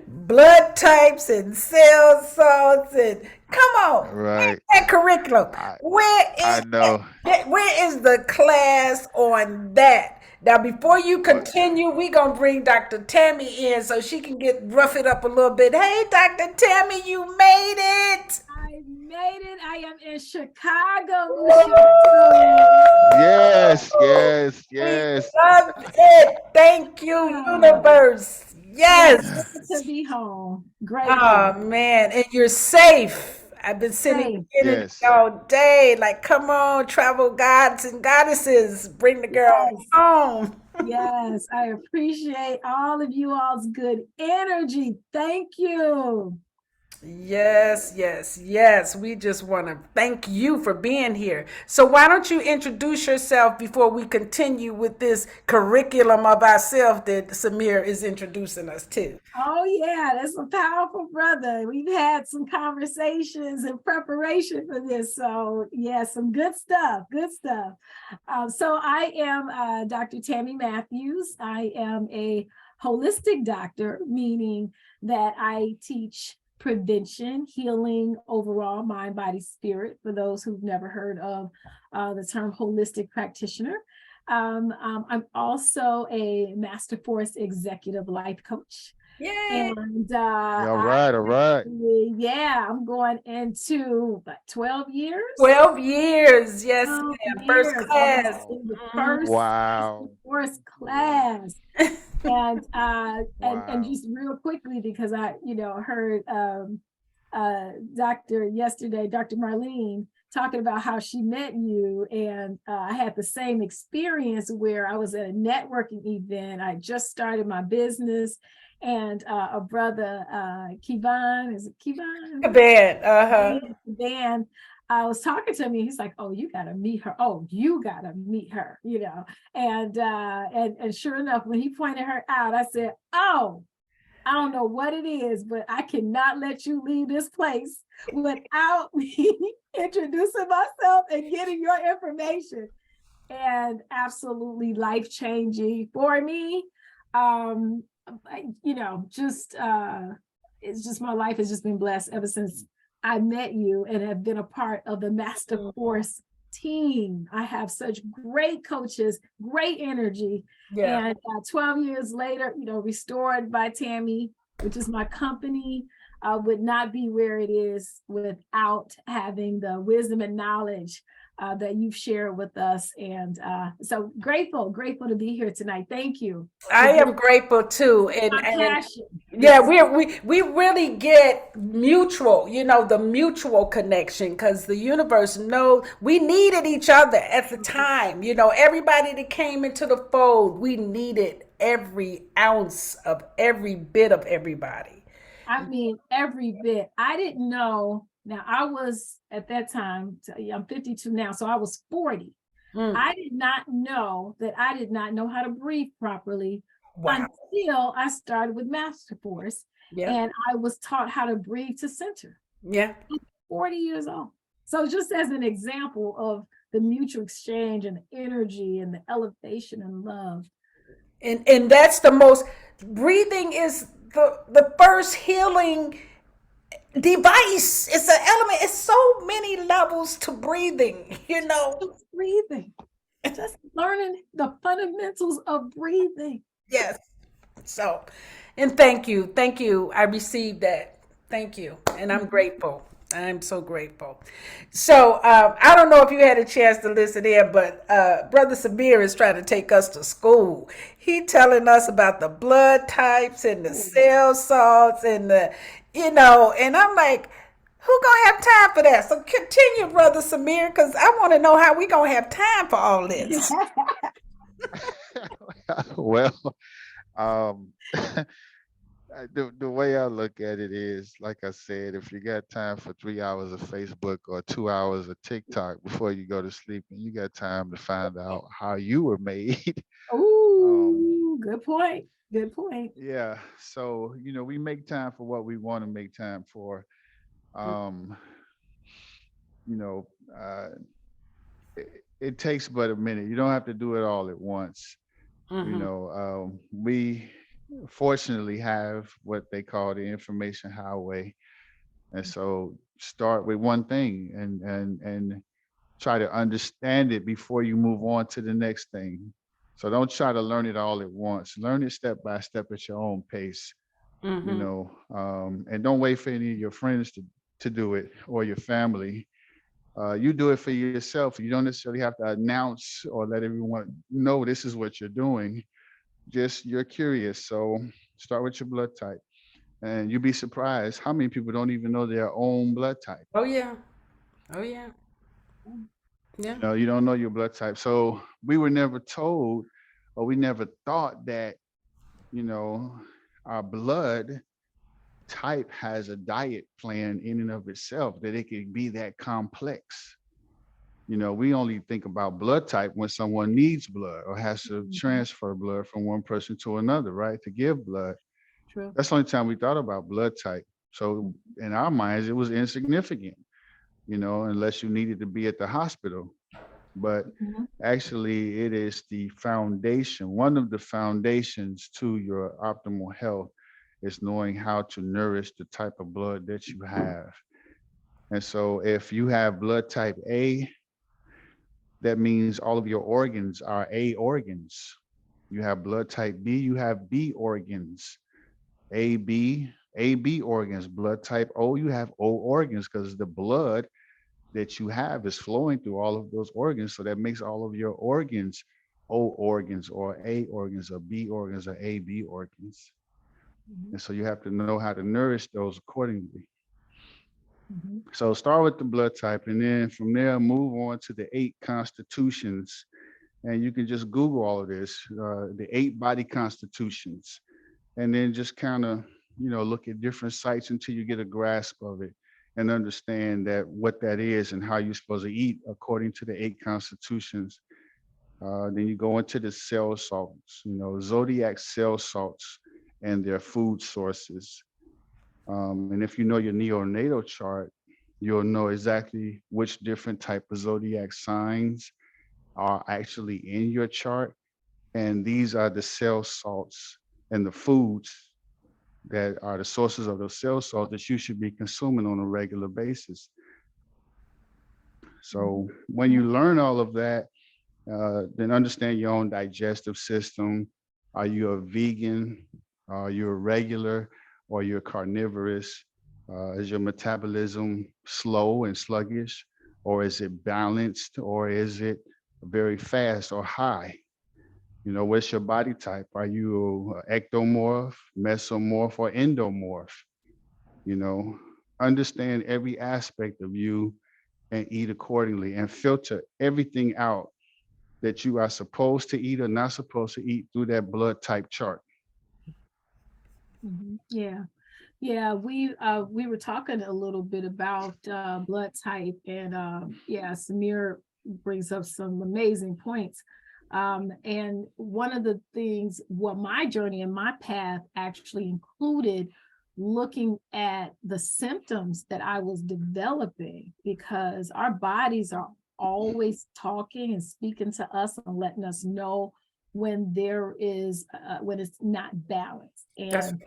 blood types and cell salts and come on, where's Right. that curriculum? I Where I is know. where is the class on that? Now, before you But continue, we gonna bring Dr. Tammye in so she can get rough it up a little bit. Hey, Dr. Tammye, you made it. I made it. I am in Chicago, Michelle. yes, yes, We yes. love it. Thank you, Ah, universe. yes, Yes. good to be home. Oh Grateful. man, and you're safe. I've been sending Safe. you energy Yes. all day. Like, come on, travel gods and goddesses, bring the girl Yes. home. Yes. I appreciate all of you all's good energy. Thank you. Yes, yes, yes. We just want to thank you for being here. So, why don't you introduce yourself before we continue with this curriculum of ourselves that Samir is introducing us to? Oh, yeah, that's a powerful brother. We've had some conversations in preparation for this. So, yeah, some good stuff. Good stuff. So, I am Dr. Tammye Matthews. I am a holistic doctor, meaning that I teach prevention, healing, overall mind, body, spirit, for those who've never heard of the term holistic practitioner. I'm also a Master Force Executive Life Coach. Yay! And Yeah, all I right, all right. actually, yeah, I'm going into what, 12 years? 12 years. Yes, 12 ma'am. First years. I was class. Wow. in the Mhm. first Wow. force class. And Wow. just real quickly, because I, heard Dr. yesterday, Dr. Marlene talking about how she met you, and I had the same experience where I was at a networking event. I just started my business, and a brother, Kivan, is it Kivan? Bad. Uh-huh. Dan was talking to me. He's like, "Oh, you gotta meet her. Oh, you gotta meet her." And sure enough, when he pointed her out, I said, "Oh, I don't know what it is, but I cannot let you leave this place without me introducing myself and getting your information." And absolutely life changing for me. Um, just it's just my life has just been blessed ever since I met you and have been a part of the Master Force team. I have such great coaches, great energy. Yeah. And 12 years later, Restored by Tammye, which is my company, would not be where it is without having the wisdom and knowledge that you've shared with us. And so grateful to be here tonight. Thank you. I am grateful too. My And passion. yeah, Yes. we really get mutual, the mutual connection because the universe know we needed each other at the time. Everybody that came into the fold, we needed every ounce of every bit of everybody. I mean, every bit. I didn't know. Now, I was at that time, I'm 52 now, so I was 40. Mm, I did not know that I did not know how to breathe properly wow. until I started with Master Force, Yeah. and I was taught how to breathe to center. Yeah. 40 years old. So just as an example of the mutual exchange and the energy and the elevation and love. And that's the most breathing is the first healing device. It's an element. It's so many levels to breathing. Just breathing, just learning the fundamentals of breathing. Yes. So, and thank you. Thank you. I received that. Thank you. And I'm grateful. I'm so grateful. So I don't know if you had a chance to listen in, but Brother Samir is trying to take us to school. He telling us about the blood types and the cell salts and and I'm like, who gonna have time for that? So continue, Brother Samir, because I want to know how we gonna have time for all this. Well, um, the way I look at it is, like I said, if you got time for 3 hours of Facebook or 2 hours of TikTok before you go to sleep, and you got time to find out how you were made. um, Oh, good point. Good point. yeah. So we make time for what we want to make time for. Um, you know, uh, it takes but a minute. You don't have to do it all at once. Mm-hmm. We fortunately have what they call the information highway, and so start with one thing and try to understand it before you move on to the next thing. So don't try to learn it all at once. Learn it step by step at your own pace. Mm-hmm. And don't wait for any of your friends to do it or your family. You do it for yourself. You don't necessarily have to announce or let everyone know this is what you're doing. Just you're curious. So start with your blood type. And you'll be surprised how many people don't even know their own blood type. Oh yeah. Oh yeah. Yeah. You don't know your blood type. So we were never told, or we never thought that, you know, our blood type has a diet plan in and of itself, that it could be that complex. We only think about blood type when someone needs blood or has to Mhm. transfer blood from one person to another, right? To give blood. True. That's the only time we thought about blood type. So in our minds, it was insignificant, unless you needed to be at the hospital. But Mhm. actually, it is the foundation. One of the foundations to your optimal health is knowing how to nourish the type of blood that you have. And so if you have blood type A, that means all of your organs are A organs. You have blood type B, you have B organs. AB organs. Blood type O, you have O organs, because the blood that you have is flowing through all of those organs. So that makes all of your organs O organs or A organs or B organs or AB organs. Mhm. And so you have to know how to nourish those accordingly. Mhm. So start with the blood type, and then from there move on to the 8 constitutions. And you can just Google all of this, the 8 body constitutions, and then just kind of look at different sites until you get a grasp of it and understand that what that is and how you're supposed to eat according to the 8 constitutions. Then you go into the cell salts, zodiac cell salts and their food sources. And if you know your neonatal chart, you'll know exactly which different type of zodiac signs are actually in your chart. And these are the cell salts and the foods that are the sources of those cell salts that you should be consuming on a regular basis. Mhm. So when you learn all of that, then understand your own digestive system. Are you a vegan? Are you a regular? Or you're carnivorous? Is your metabolism slow and sluggish? Or is it balanced? Or is it very fast or high? What's your body type? Are you ectomorph, mesomorph, or endomorph? You know, understand every aspect of you and eat accordingly and filter everything out that you are supposed to eat or not supposed to eat through that blood type chart. Mhm. Yeah. Yeah, we were talking a little bit about blood type, and yeah, Samir brings up some amazing points. And one of the things, well, my journey and my path actually included looking at the symptoms that I was developing, because our bodies are always talking and speaking to us and letting us know when there is when it's not balanced. That's And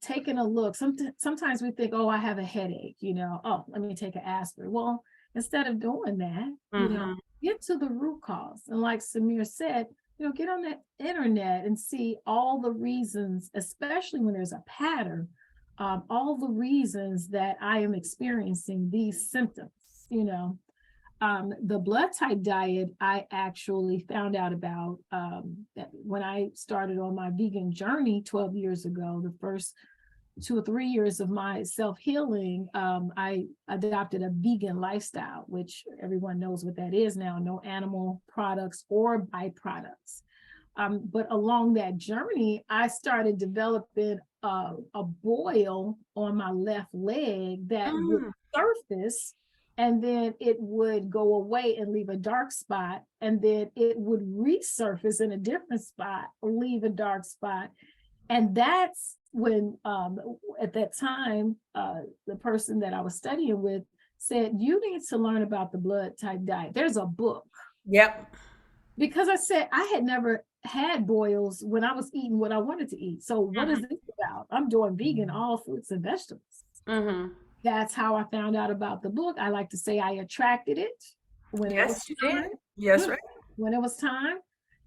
taking a look. Sometimes we think, oh, I have a headache, oh, let me take an aspirin. Well, instead of doing that, mm-hmm. get to the root cause. And like Samir said, get on that internet and see all the reasons, especially when there's a pattern, all the reasons that I am experiencing these symptoms, you know. The blood type diet, I actually found out about that when I started on my vegan journey 12 years ago. The first 2 or 3 years of my self-healing, I adopted a vegan lifestyle, which everyone knows what that is now, no animal products or byproducts. But along that journey, I started developing a boil on my left leg that would surface, and then it would go away and leave a dark spot, and then it would resurface in a different spot, leave a dark spot. And that's when, at that time, the person that I was studying with said, you need to learn about the blood type diet. There's a book. Yep. Because I said I had never had boils when I was eating what I wanted to eat. So what is this about? I'm doing vegan, all fruits and vegetables. That's how I found out about the book. I like to say I attracted it when it was time. Yes, right. When it was time.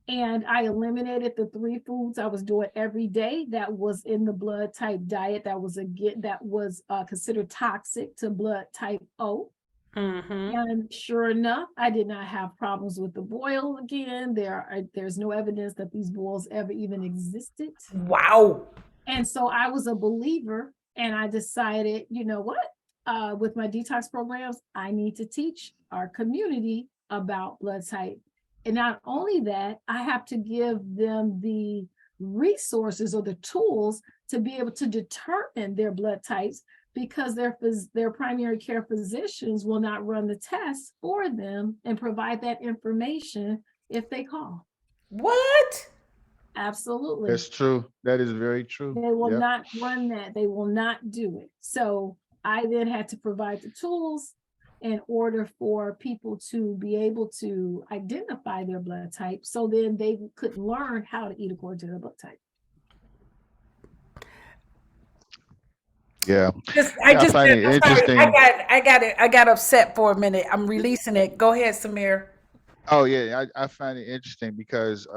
And I eliminated the 3 foods I was doing every day that was in the blood type diet that was considered toxic to blood type O. And sure enough, I did not have problems with the boil again. There's no evidence that these boils ever even existed. Wow. And so I was a believer, and I decided, you know what? With my detox programs, I need to teach our community about blood type. And not only that, I have to give them the resources or the tools to be able to determine their blood types, because their primary care physicians will not run the tests for them and provide that information if they call. What? Absolutely. That's true. That is very true. They will not run that. They will not do it. So I then had to provide the tools in order for people to be able to identify their blood type, so then they could learn how to eat according to their blood type. Yeah. I find it interesting. I got upset for a minute. I'm releasing it. Go ahead, Samir. Oh yeah, I find it interesting because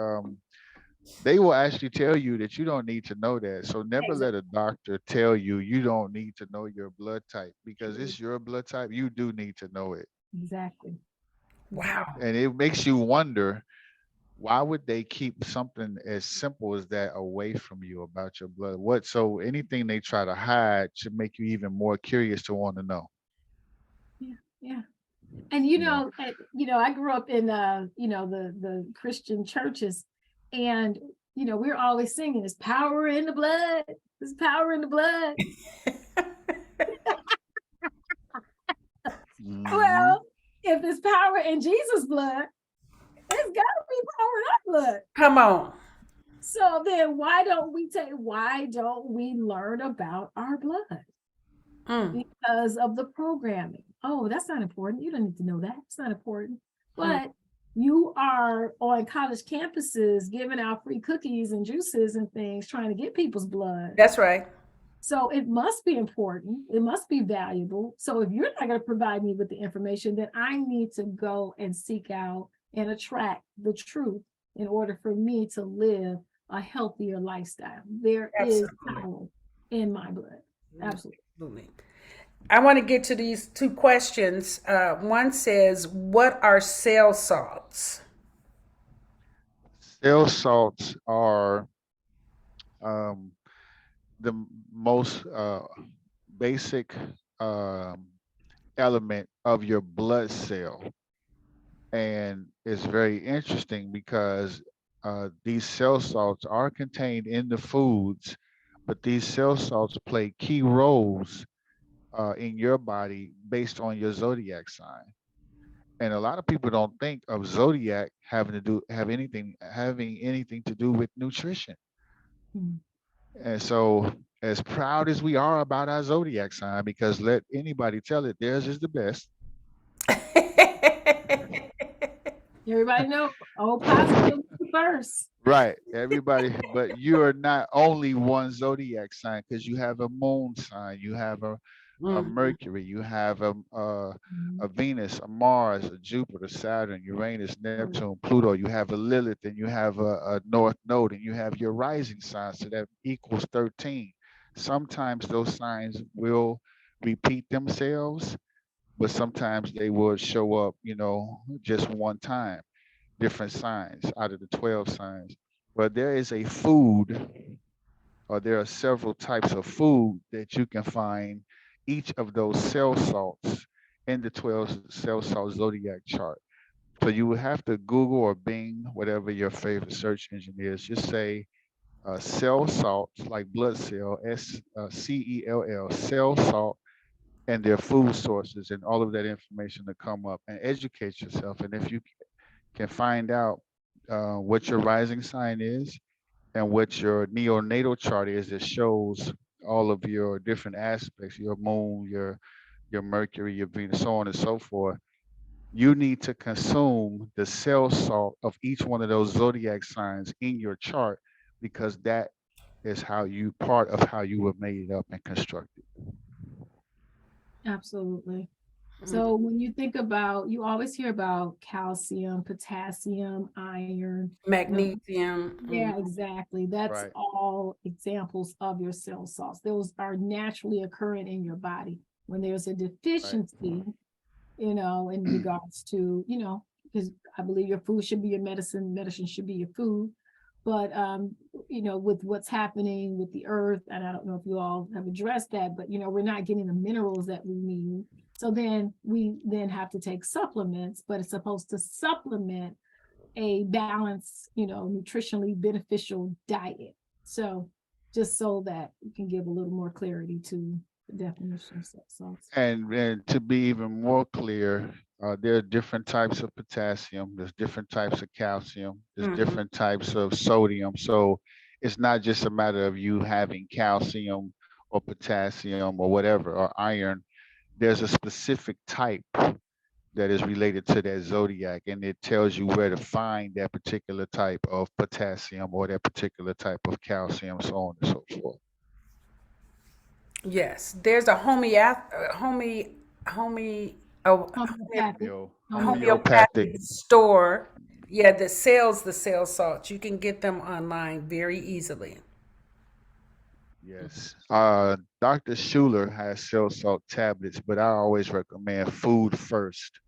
they will actually tell you that you don't need to know that. So never let a doctor tell you you don't need to know your blood type, because it's your blood type. You do need to know it. Exactly. Wow. And it makes you wonder, why would they keep something as simple as that away from you about your blood? So anything they try to hide should make you even more curious to want to know. Yeah. And I grew up in the Christian churches, and we're always singing, "There's power in the blood. There's power in the blood." Well, if there's power in Jesus' blood, there's got to be power in our blood. Come on. So then why don't we learn about our blood? Because of the programming. Oh, that's not important. You don't need to know that. It's not important. But you are on college campuses giving out free cookies and juices and things, trying to get people's blood. That's right. So it must be important. It must be valuable. So if you're not going to provide me with the information, then I need to go and seek out and attract the truth in order for me to live a healthier lifestyle. There is power in my blood. Absolutely. I want to get to these 2 questions. One says, what are cell salts? Cell salts are the most basic element of your blood cell. And it's very interesting because these cell salts are contained in the foods, but these cell salts play key roles in your body based on your zodiac sign. And a lot of people don't think of zodiac having anything to do with nutrition. And so, as proud as we are about our zodiac sign, because let anybody tell it, theirs is the best. Everybody know, positive first. Right, everybody, but you are not only one zodiac sign, because you have a moon sign, you have a Mercury, you have a Venus, a Mars, a Jupiter, Saturn, Uranus, Neptune, Pluto. You have a Lilith, and you have a North Node, and you have your rising sign, so that equals 13. sometimes those signs will repeat themselves, but sometimes they will show up, just one time, different signs out of the 12 signs. But there is a food, or there are several types of food that you can find each of those cell salts in the 12 cell salt zodiac chart. So you would have to Google or Bing, whatever your favorite search engine is. Just say cell salt, like blood cell, CELL, cell salt, and their food sources, and all of that information to come up and educate yourself. And if you can find out what your rising sign is and what your neonatal chart is, that shows all of your different aspects, your moon, your Mercury, your Venus, so on and so forth. You need to consume the cell salt of each one of those zodiac signs in your chart, because that is part of how you were made up and constructed. Absolutely. So when you think about, you always hear about calcium, potassium, iron. Magnesium. Yeah, exactly. That's Right. all examples of your cell salts. Those are naturally occurring in your body. When there's a Right. deficiency, in regards to, because I believe your food should be your medicine, medicine should be your food. But with what's happening with the earth, and I don't know if you all have addressed that, but we're not getting the minerals that we need. So then we have to take supplements, but it's supposed to supplement a balanced, nutritionally beneficial diet. So just so that we can give a little more clarity to the definition of cell salts. And to be even more clear, there are different types of potassium, there's different types of calcium, there's different types of sodium. So it's not just a matter of you having calcium or potassium or whatever, or iron. There's a specific type that is related to that zodiac, and it tells you where to find that particular type of potassium or that particular type of calcium, so on and so forth. Yes, there's a oh, Homeopathic. Homeopathic. homeopathic store. Yeah, that sells the cell salts. You can get them online very easily. Yes. Dr. Schuler has cell salt tablets, but I always recommend food first.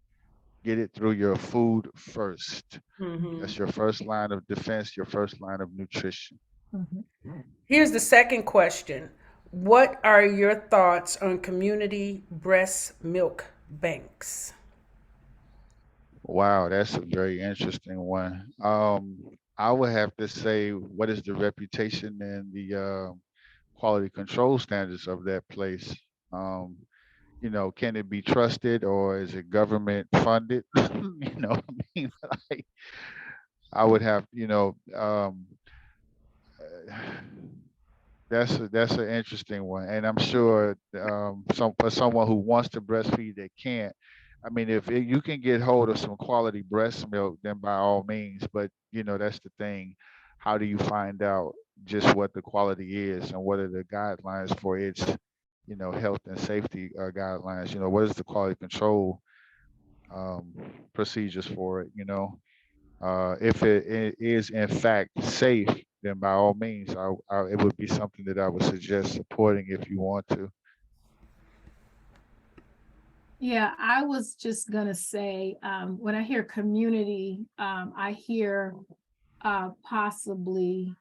Get it through your food first. That's your first line of defense, your first line of nutrition. Mhm. Here's the second question. What are your thoughts on community breast milk banks? Wow, that's a very interesting one. I would have to say, what is the reputation and the quality control standards of that place? Um, can it be trusted, or is it government funded? I mean, like, I would have, that's an interesting one, and I'm sure for someone who wants to breastfeed that can't. I mean, if you can get hold of some quality breast milk, then by all means. But that's the thing. How do you find out just what the quality is, and what are the guidelines for its, health and safety guidelines? What is the quality control um, procedures for it? If it is in fact safe, then by all means, it would be something that I would suggest supporting if you want to. Yeah, I was just gonna say, when I hear community, I hear possibly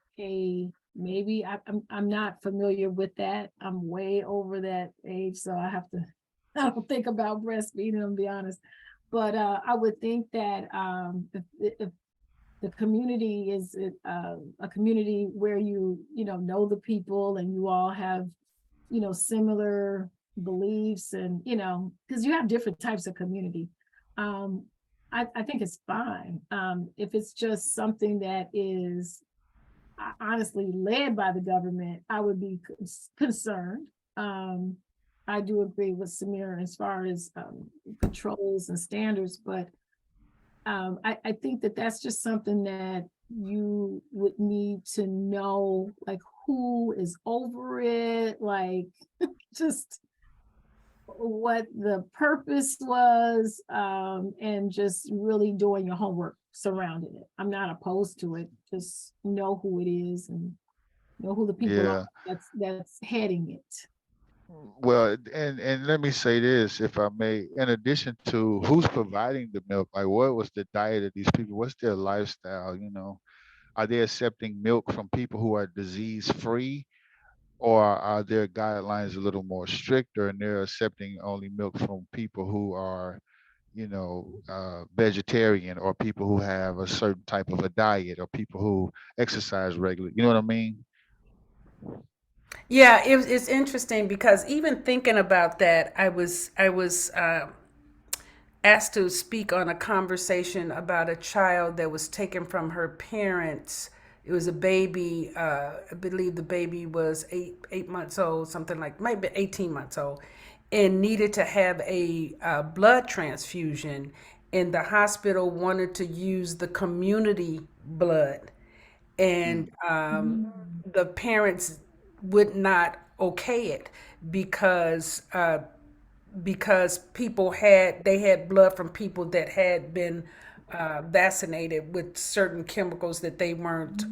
maybe I'm not familiar with that. I'm way over that age, so I have to I don't think about breastfeeding, to be honest. But I would think that if the community is a community where you know the people, and you all have similar beliefs, and because you have different types of community. um I think it's fine. If it's just something that is honestly led by the government, I would be concerned. I do agree with Samir as far as controls and standards, but I think that that's just something that you would need to know, like who is over it, like just what the purpose was, and just really doing your homework surrounding it. I'm not opposed to it. Just know who it is, and Know who the people are Yeah. that's heading it. Well, and let me say this, if I may, in addition to who's providing the milk, like what was the diet of these people? What's their lifestyle? Are they accepting milk from people who are disease free, or are their guidelines a little more stricter and they're accepting only milk from people who are, vegetarian, or people who have a certain type of a diet, or people who exercise regularly? You know what I mean? Yeah, it's interesting because even thinking about that, I was asked to speak on a conversation about a child that was taken from her parents. It was a baby. I believe the baby was eight months old, something like maybe 18 months old, and needed to have a blood transfusion. And the hospital wanted to use the community blood, and Mm. the parents would not okay it because people had blood from people that had been vaccinated with certain chemicals that they weren't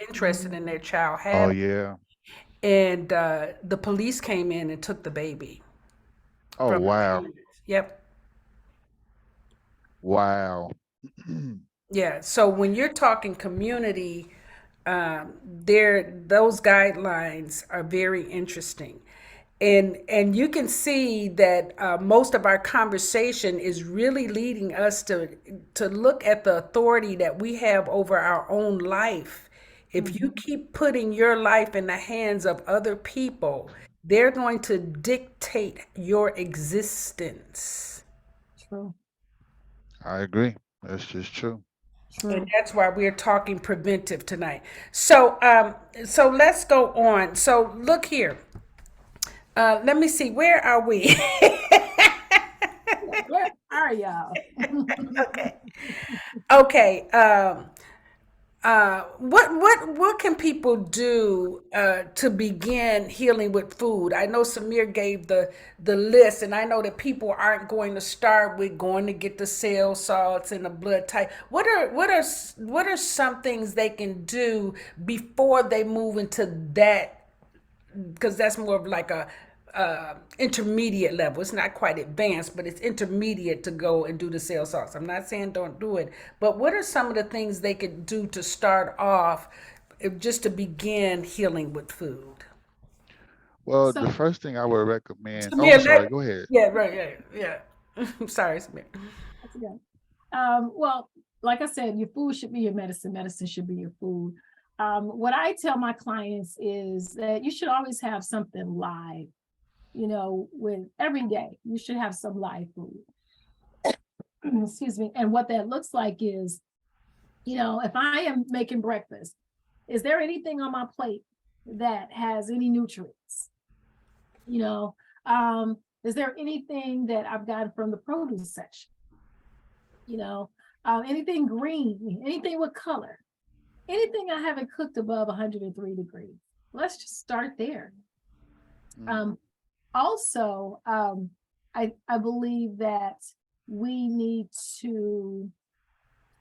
interested in their child Oh having. yeah. And the police came in and took the baby Oh from the wow. parents. Yep. Wow. Yeah. So when you're talking community, there those guidelines are very interesting, and you can see that most of our conversation is really leading us to look at the authority that we have over our own life. If you Mhm. keep putting your life in the hands of other people, they're going to dictate your existence. True, I agree. That's just true. And true. that's why we're talking preventive tonight. So let's go on. So look here. Let me see. Where are we? Where are y'all? Okay. Okay. What can people do to begin healing with food? I know Samir gave the list, and I know that people aren't going to start with going to get the cell salts and the blood type. What are some things they can do before they move into that? Because that's more of like a intermediate level. It's not quite advanced, but it's intermediate to go and do the sales salts. I'm not saying don't do it, but what are some of the things they could do to start off, just to begin healing with food? Well, So the first thing I would recommend. Oh, I'm Samir, sorry. Go ahead. yeah, right, yeah. Sorry, Samir. that's good. Well, like I said, your food should be your medicine. Medicine should be your food. What I tell my clients is that you should always have something live, with every day. You should have some live food. Excuse me. And what that looks like is, if I am making breakfast, is there anything on my plate that has any nutrients? You know, is there anything that I've gotten from the produce section? You know, anything green, anything with color, anything I haven't cooked above 103 degrees. Let's just start there. Mm. Um, Also, I believe that we need to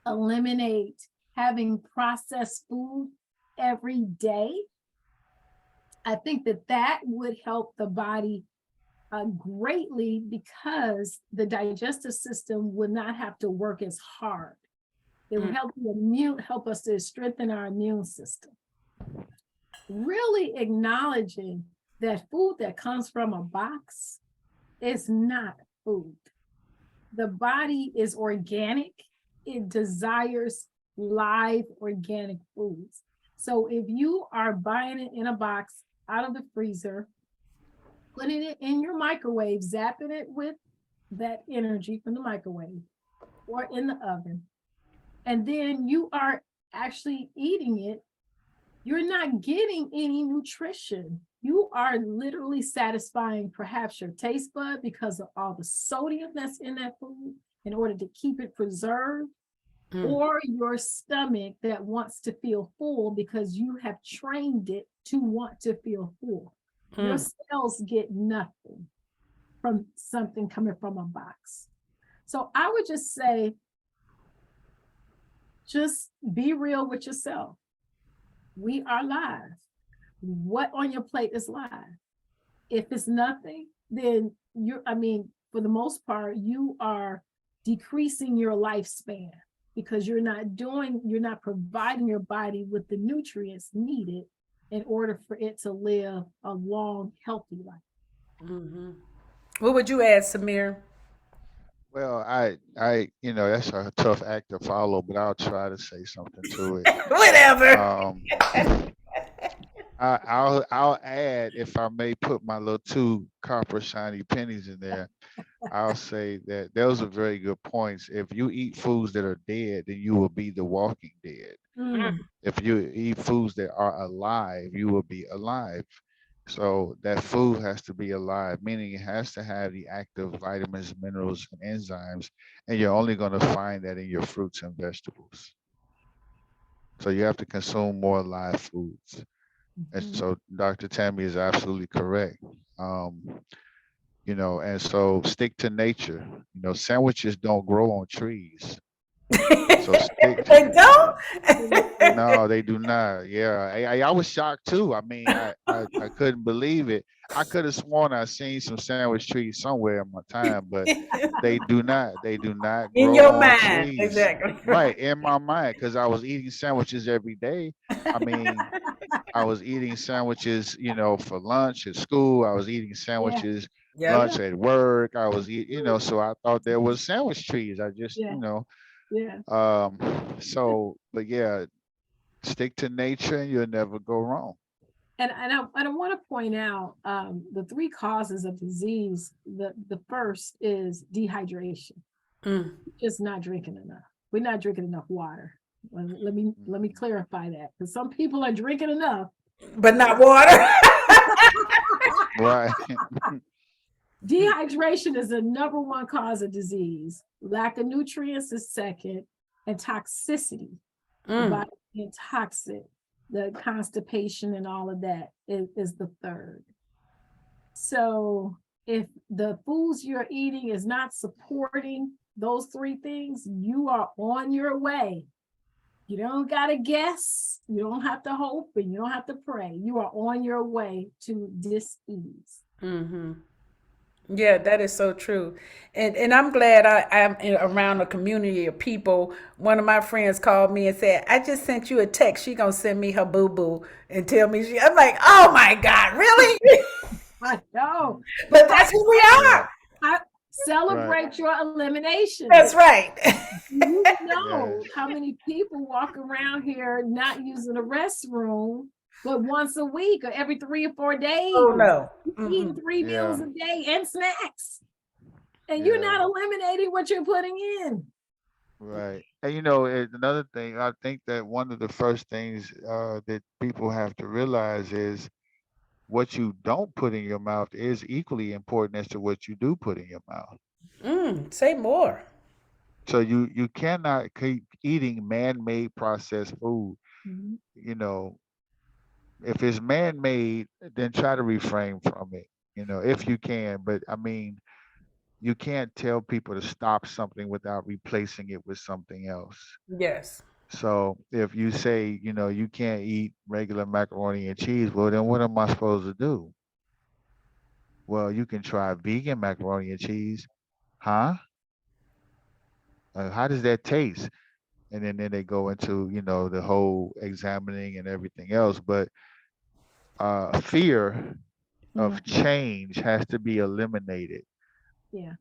eliminate having processed food every day. I think that that would help the body greatly because the digestive system would not have to work as hard. It would Mm, help us to strengthen our immune system. Really acknowledging that food that comes from a box is not food. The body is organic. It desires live organic foods. So if you are buying it in a box out of the freezer, putting it in your microwave, zapping it with that energy from the microwave or in the oven, and then you are actually eating it, you're not getting any nutrition. You are literally satisfying perhaps your taste bud because of all the sodium that's in that food in order to keep it preserved, mm, or your stomach that wants to feel full because you have trained it to want to feel full. Your mm. cells get nothing from something coming from a box. So I would just say, just be real with yourself. We are live. what on your plate is live. If it's nothing, then for the most part, you are decreasing your lifespan because you're not providing your body with the nutrients needed in order for it to live a long, healthy life. What would you add, Samir? Well, that's a tough act to follow, but I'll try to say something to it. Whatever. I'll add, if I may put my little two copper shiny pennies in there. I'll say that those are very good points. If you eat foods that are dead, then you will be the walking dead. If you eat foods that are alive, you will be alive. So that food has to be alive, meaning it has to have the active vitamins, minerals, and enzymes, and you're only going to find that in your fruits and vegetables. So you have to consume more live foods. And so Dr. Tammye is absolutely correct. Um, and so stick to nature. Sandwiches don't grow on trees. So stick. They don't? No, they do not. Yeah, I was shocked too. I mean, I couldn't believe it. I could have sworn I seen some sandwich trees somewhere in my time, but they do not. They do not In grow your on mind, trees. exactly. Right in my mind, because I was eating sandwiches every day. I mean, I was eating sandwiches, for lunch at school. I was eating Yeah, sandwiches Yep. lunch at work. I was eating, so I thought there was sandwich trees. I just, yeah, yeah. um, but yeah, stick to nature and you'll never go wrong. And I want to point out the three causes of disease. The first is dehydration, Mm. just not drinking enough. We're not drinking enough water. Let me clarify that, because some people are drinking enough. But not water. Right. Dehydration is the number one cause of disease. Lack of nutrients is second, and toxicity, the body being toxic, the constipation and all of that is the third. So if the foods you're eating is not supporting those three things, you are on your way. You don't got to guess, you don't have to hope, and you don't have to pray. You are on your way to dis-ease. Yeah, that is so true. And I'm glad I'm around a community of people. One of my friends called me and said, I just sent you a text. She gonna send me her boo-boo and tell me I'm like, oh my God, really? I know. But that's who we Yeah. are. I Right. celebrate your elimination. That's right. You know Yes. how many people walk around here not using the restroom, but once a week or every 3 or 4 days, Oh no. eating Mm-mm. 3 meals Yeah. a day and snacks. And you're Yeah. not eliminating what you're putting in. Right. And another thing, I think that one of the first things that people have to realize is what you don't put in your mouth is equally important as to what you do put in your mouth. Say more. So you cannot keep eating man-made processed food. Mhm. You know, if it's man-made, then try to refrain from it. If you can. But I mean, you can't tell people to stop something without replacing it with something else. Yes. So if you say, you can't eat regular macaroni and cheese, well, then what am I supposed to do? Well, you can try vegan macaroni and cheese. Huh? How does that taste? And then they go into, the whole examining and everything else. But fear Mhm. of change has to be eliminated. Yeah.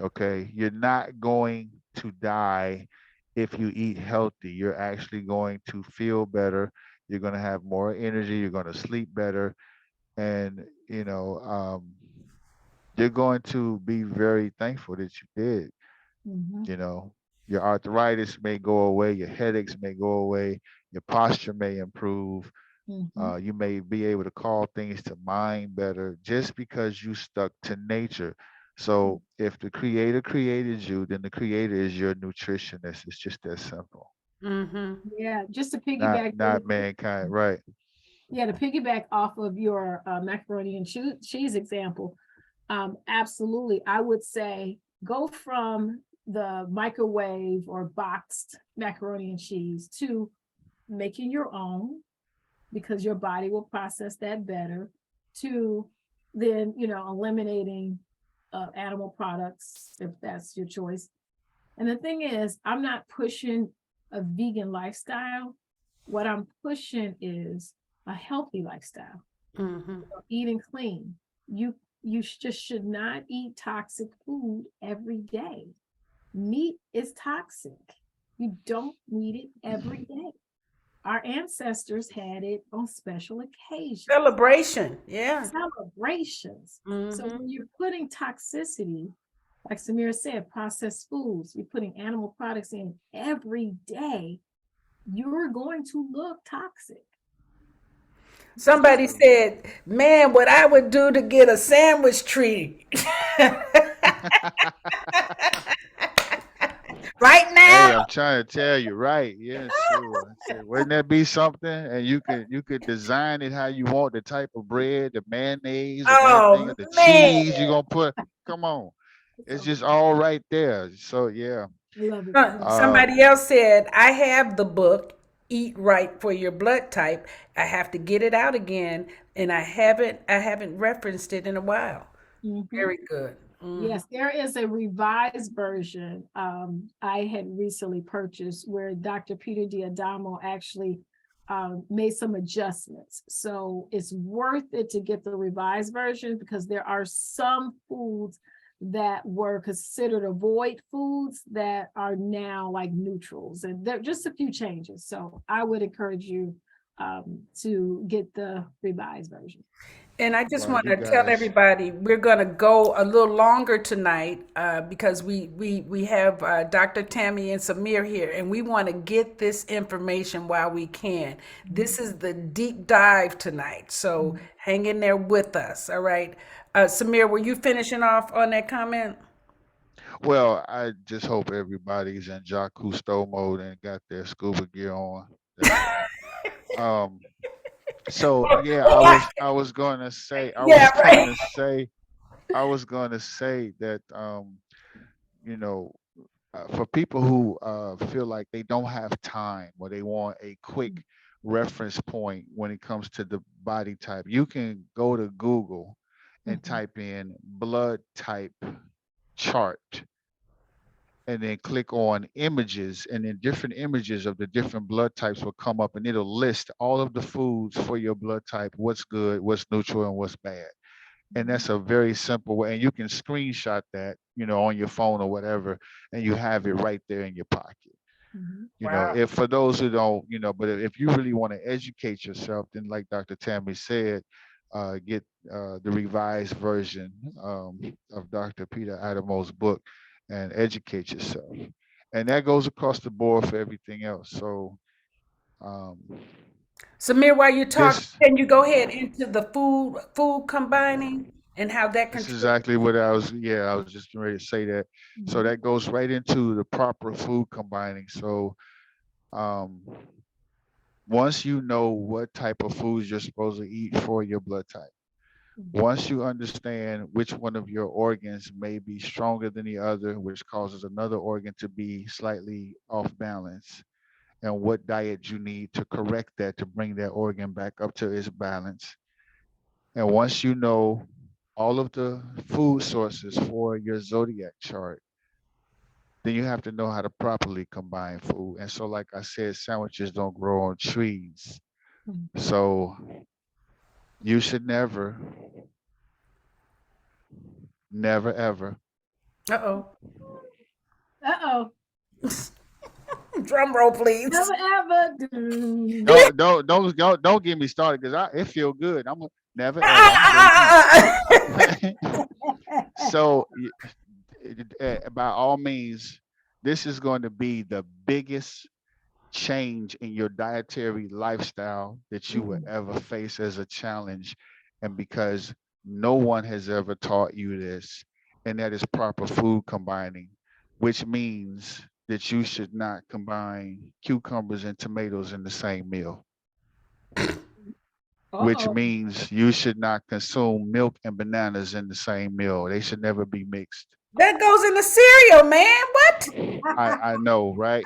Okay. You're not going to die if you eat healthy. You're actually going to feel better. You're going to have more energy. You're going to sleep better. And, you're going to be very thankful that you did. Mhm. You know, your arthritis may go away, your headaches may go away, your posture may improve. Mhm. You may be able to call things to mind better just because you stuck to nature. So if the creator created you, then the creator is your nutritionist. It's just that simple. Mm-hmm. Yeah. Just to Not piggyback not mankind, right? Yeah, to piggyback off of your macaroni and cheese example, absolutely. I would say go from the microwave or boxed macaroni and cheese to making your own, because your body will process that better, to then, eliminating animal products if that's your choice. And the thing is, I'm not pushing a vegan lifestyle. What I'm pushing is a healthy lifestyle, eating clean. You just should not eat toxic food every day. Meat is toxic. You don't need it every day. Our ancestors had it on special occasions, Celebration. Yeah. celebrations. So Mm-hmm. when you're putting toxicity, like Samir said, processed foods, you're putting animal products in every day, you're going to look toxic. Somebody said, man, what I would do to get a sandwich tree right Hey, now. I'm trying to tell you, right? Yeah, sure. I said, wouldn't that be something? And you could design it how you want, the type of bread, the mayonnaise, and everything, Oh, and the man. cheese you're gonna put. Come on, it's just all right there. So yeah, I love it. um, Somebody else said, I have the book, Eat Right for Your Blood Type. I have to get it out again, and I haven't referenced it in a while. Mhm. Very good. Yes, there is a revised version I had recently purchased where Dr. Peter Diadamo actually made some adjustments. So it's worth it to get the revised version because there are some foods that were considered avoid foods that are now like neutrals, and there are just a few changes. So I would encourage you to get the revised version. And I just well, want you to tell guys, everybody we're going to go a little longer tonight because we have Dr. Tammye and Samir here, and we want to get this information while we can. This is the deep dive tonight, so hang in there with us. All right, Samir, were you finishing off on that comment? well, I just hope everybody's in Jacques Cousteau mode and got their scuba gear on. That's all. Um, so yeah, Oh, I was going to say, I yeah, was going right. to say, I was going to say that you know, for people who feel like they don't have time or they want a quick reference point when it comes to the body type, you can go to Google and Mhm. type in blood type chart and then click on images, and then different images of the different blood types will come up, and it'll list all of the foods for your blood type, what's good, what's neutral, and what's bad. And that's a very simple way, and you can screenshot that, on your phone or whatever, and you have it right there in your pocket. Mhm. Wow. If for those who don't, but if you really want to educate yourself, then like Dr. Tammye said, get the revised version of Dr. Peter Adamo's book and educate yourself. And that goes across the board for everything else. So um, Samir, while you're talking, this can you go ahead into the food combining and how that this is contributes? exactly what I was just ready to say that. So Mhm. that goes right into the proper food combining. So um, once you know what type of foods you're supposed to eat for your blood type, Mhm. once you understand which one of your organs may be stronger than the other, which causes another organ to be slightly off balance, and what diet you need to correct that to bring that organ back up to its balance. And once you know all of the food sources for your zodiac chart, then you have to know how to properly combine food. And so, like I said, sandwiches don't grow on trees. Mhm. So you should never, never, ever Uh-oh. Uh-oh. Drum roll, please. Never ever do. don't get me started because it feel good. Never ever. I'm gonna say it again. So by all means, this is going to be the biggest change in your dietary lifestyle that you will Mhm. ever face as a challenge, and because no one has ever taught you this, and that is proper food combining, which means that you should not combine cucumbers and tomatoes in the same meal, which Uh-oh. means you should not consume milk and bananas in the same meal. They should never be mixed. That goes in the cereal, man. What? I know, right?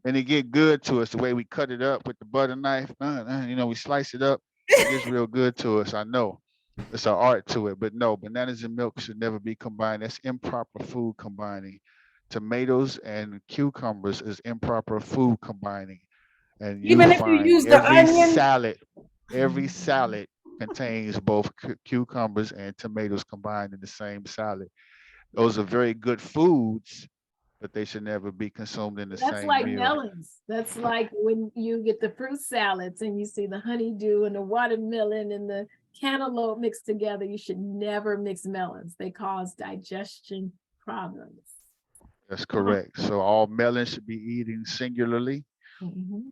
and it get good to us the way we cut it up with the butter knife. We slice it up. It gets real good to us. I know it's an art to it, but no, bananas and milk should never be combined. That's improper food combining. Tomatoes and cucumbers is improper food combining, and you Even if you find use the onion. every salad contains both cucumbers and tomatoes combined in the same salad. Those are very good foods, but they should never be consumed in the That's same like meal. melons. That's like when you get the fruit salads and you see the honeydew and the watermelon and the cantaloupe mixed together. You should never mix melons. They cause digestion problems. That's correct. So all melons should be eaten singularly. Mhm.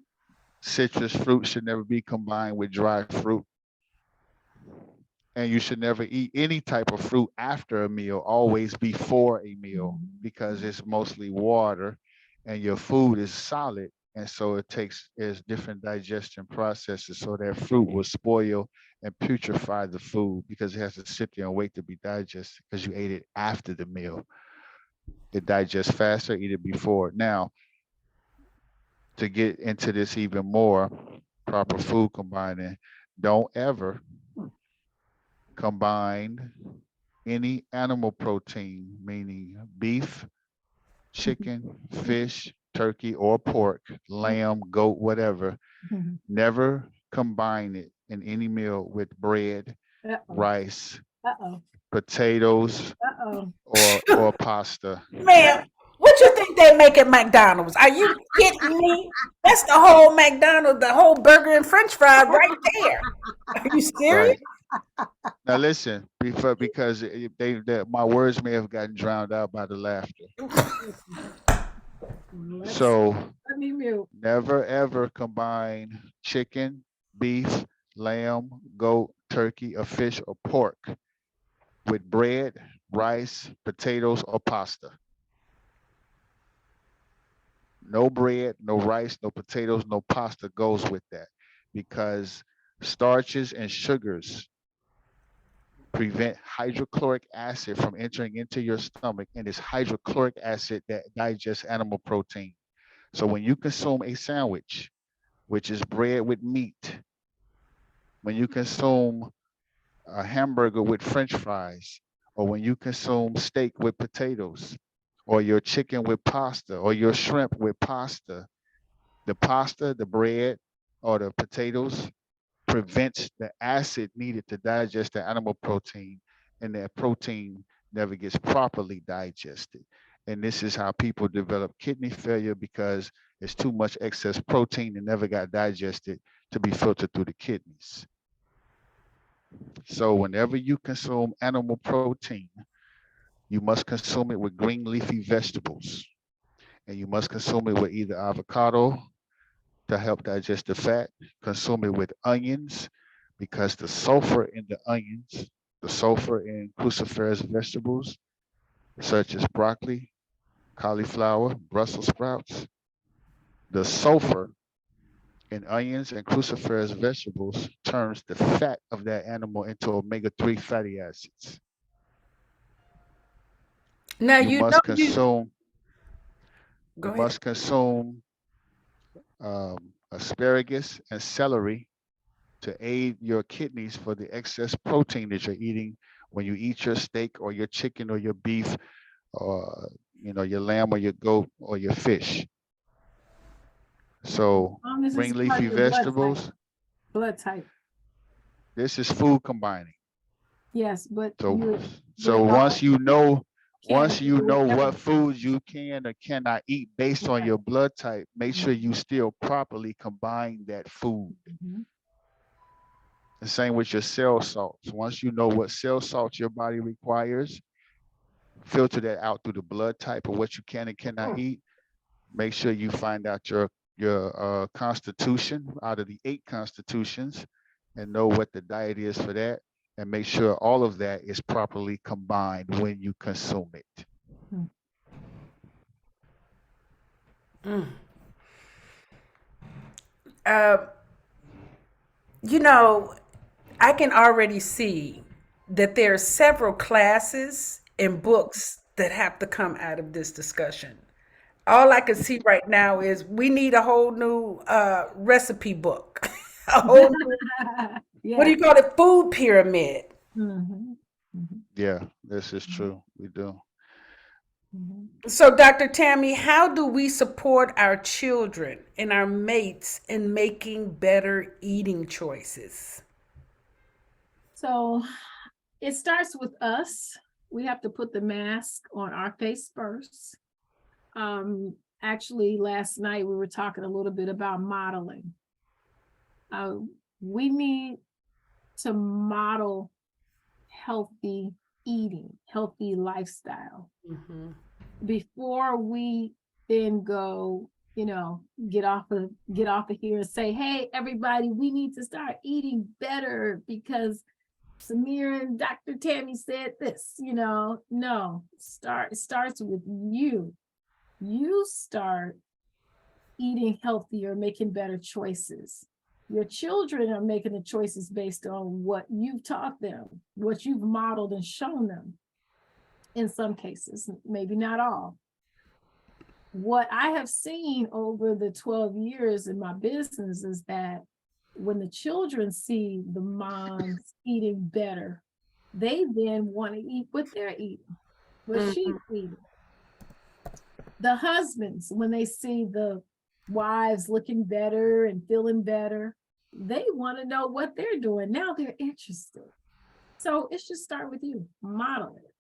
Citrus fruit should never be combined with dry fruit. And you should never eat any type of fruit after a meal, always before a meal, because it's mostly water and your food is solid. And so it's different digestion processes. So that fruit will spoil and putrefy the food because it has to sit there and wait to be digested because you ate it after the meal. It digests faster, eat it before. Now, to get into this even more, proper food combining, don't ever combine any animal protein, meaning beef, chicken, fish, turkey, or pork, lamb, goat, whatever. Never combine it in any meal with bread, rice, potatoes, or pasta. Man, what you think they make at McDonald's? Are you kidding me? That's the whole McDonald's, the whole burger and French fries right there. Are you serious? Right. Now listen, because my words may have gotten drowned out by the laughter. So Let me mute. never ever combine chicken, beef, lamb, goat, turkey, or fish or pork with bread, rice, potatoes, or pasta. No bread, no rice, no potatoes, no pasta goes with that because starches and sugars prevent hydrochloric acid from entering into your stomach, and it's hydrochloric acid that digests animal protein. So when you consume a sandwich, which is bread with meat, when you consume a hamburger with french fries, or when you consume steak with potatoes, or your chicken with pasta, or your shrimp with pasta, the pasta, the bread, or the potatoes prevents the acid needed to digest the animal protein, and that protein never gets properly digested. And this is how people develop kidney failure because it's too much excess protein that never got digested to be filtered through the kidneys. So whenever you consume animal protein, you must consume it with green leafy vegetables. And you must consume it with either avocado to help digest the fat, consume it with onions because the sulfur in the onions, the sulfur in cruciferous vegetables, such as broccoli, cauliflower, Brussels sprouts, the sulfur in onions and cruciferous vegetables turns the fat of that animal into omega-3 fatty acids. Now You you know must you consume, you go ahead. must consume asparagus and celery to aid your kidneys for the excess protein that you're eating when you eat your steak or your chicken or your beef or your lamb or your goat or your fish. So As long as it's green part leafy of your vegetables, blood type. this is food combining. Yes, but So once you know what foods you can or cannot eat based on your blood type, make sure you still properly combine that food. The same with your cell salts. Once you know what cell salts your body requires, filter that out through the blood type of what you can and cannot eat. Make sure you find out your constitution out of the 8 constitutions and know what the diet is for that. And make sure all of that is properly combined when you consume it. You know, I can already see that there are several classes and books that have to come out of this discussion. All I can see right now is we need a whole new recipe book. A whole new, what do Yeah. you call it? Food pyramid. Mhm. Mhm. Yeah, this is true. We do. Mhm. So, Dr. Tammye, how do we support our children and our mates in making better eating choices? So it starts with us. We have to put the mask on our face first. Actually, last night we were talking a little bit about modeling. Uh, we need to model healthy eating, healthy lifestyle Mhm. before we then go, get off of here and say, hey, everybody, we need to start eating better because Samir and Dr. Tammye said this, no, it starts with you. You start eating healthier, making better choices. Your children are making the choices based on what you've taught them, what you've modeled and shown them. In some cases, maybe not all. What I have seen over the 12 years in my business is that when the children see the moms eating better, they then want to eat what they're eating, what she's eating. The husbands, when they see the wives looking better and feeling better, they want to know what they're doing. Now they're interested. So it should start with you. Model it.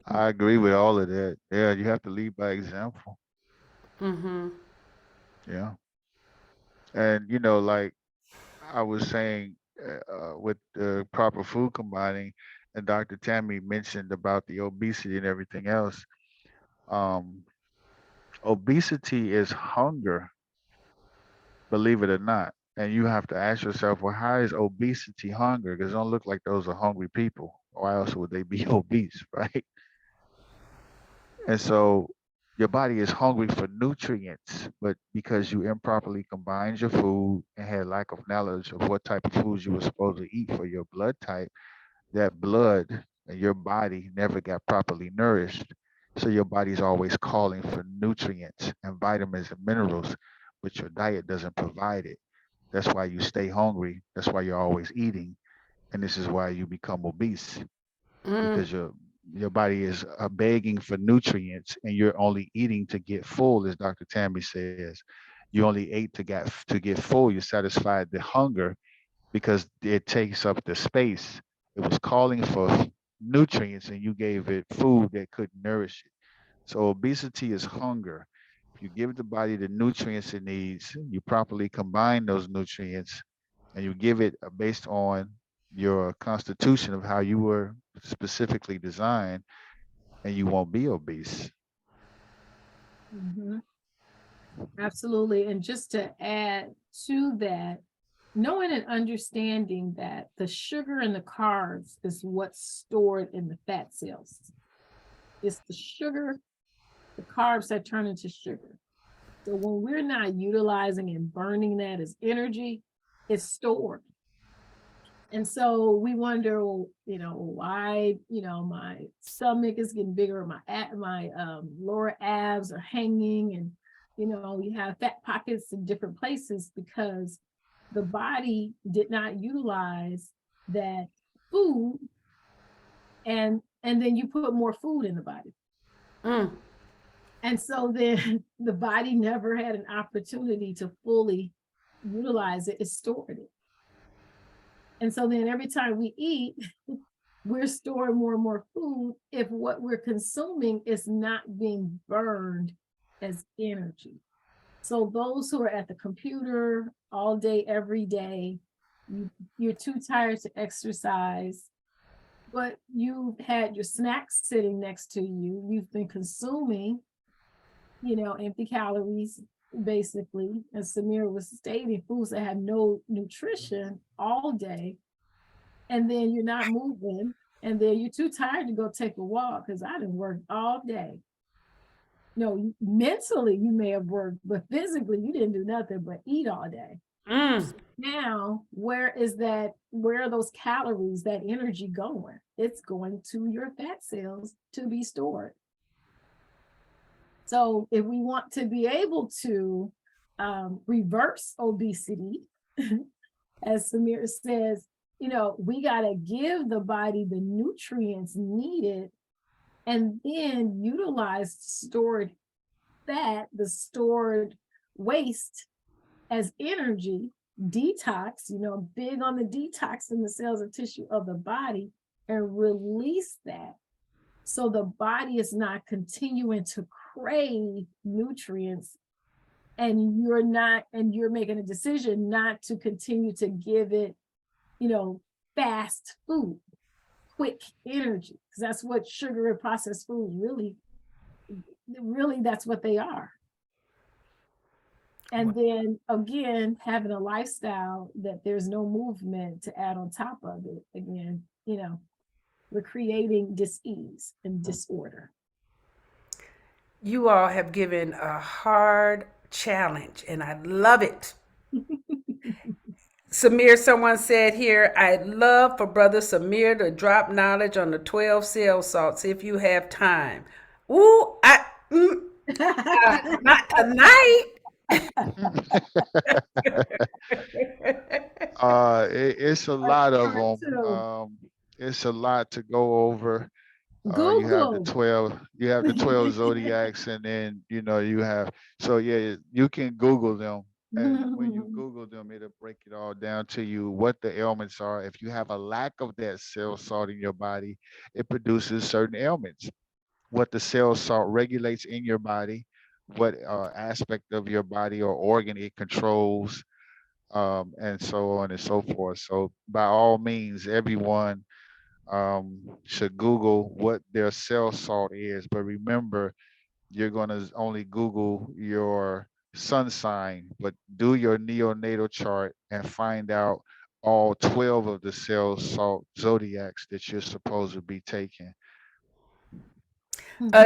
I agree with all of that. Yeah, you have to lead by example. Mhm. Yeah. And like I was saying, with the proper food combining, and Dr. Tammy mentioned about the obesity and everything else. Um, Obesity is hunger, believe it or not. And you have to ask yourself, well, how is obesity hunger? Because it don't look like those are hungry people. Why else would they be obese, right? And so your body is hungry for nutrients, but because you improperly combined your food and had lack of knowledge of what type of foods you were supposed to eat for your blood type, that blood and your body never got properly nourished. So your body's always calling for nutrients and vitamins and minerals, but your diet doesn't provide it. That's why you stay hungry. That's why you're always eating. And this is why you become obese Mm. because your body is begging for nutrients and you're only eating to get full, as Dr. Tammy says. You only ate to get full. You satisfied the hunger because it takes up the space. It was calling for nutrients and you gave it food that could nourish it. So obesity is hunger. If you give the body the nutrients it needs, you properly combine those nutrients and you give it based on your constitution of how you were specifically designed, and you won't be obese. Mhm. Absolutely. And just to add to that, knowing and understanding that the sugar and the carbs is what's stored in the fat cells. It's the sugar, the carbs that turn into sugar. So when we're not utilizing and burning that as energy, it's stored. And so we wonder, why, my stomach is getting bigger, my lower abs are hanging, and we have fat pockets in different places because the body did not utilize that food, and then you put more food in the body. Mm. And so then the body never had an opportunity to fully utilize it, it stored it. And so then every time we eat, we're storing more and more food if what we're consuming is not being burned as energy. So those who are at the computer all day, every day, you're too tired to exercise, but you've had your snacks sitting next to you. You've been consuming, empty calories, basically, as Samir was stating, foods that have no nutrition all day, and then you're not moving, and then you're too tired to go take a walk because I didn't work all day. No, mentally you may have worked, but physically you didn't do nothing but eat all day. Mm. Now, where are those calories, that energy going? It's going to your fat cells to be stored. So if we want to be able to reverse obesity, as Samir says, we got to give the body the nutrients needed and then utilize stored fat, the stored waste as energy, detox, big on the detox in the cells and tissue of the body, and release that. So the body is not continuing to crave nutrients, and you're making a decision not to continue to give it, fast food, quick energy, because that's what sugar and processed foods really that's what they are. And then again, having a lifestyle that there's no movement to add on top of it, again, we're creating dis-ease and disorder. You all have given a hard challenge, and I love it. Samir, someone said here, I'd love for Brother Samir to drop knowledge on the 12 cell salts if you have time. Ooh, not tonight. It's a lot of them. It's a lot to go over. You have the Google. 12, you have the 12 zodiacs, and then you have, so yeah, you can Google them. And when you Google them, it'll break it all down to you what the ailments are. If you have a lack of that cell salt in your body, it produces certain ailments. What the cell salt regulates in your body, what aspect of your body or organ it controls, and so on and so forth. So by all means, everyone should Google what their cell salt is. But remember, you're going to only Google your sun sign, but do your neonatal chart and find out all 12 of the cell salt zodiacs that you're supposed to be taking.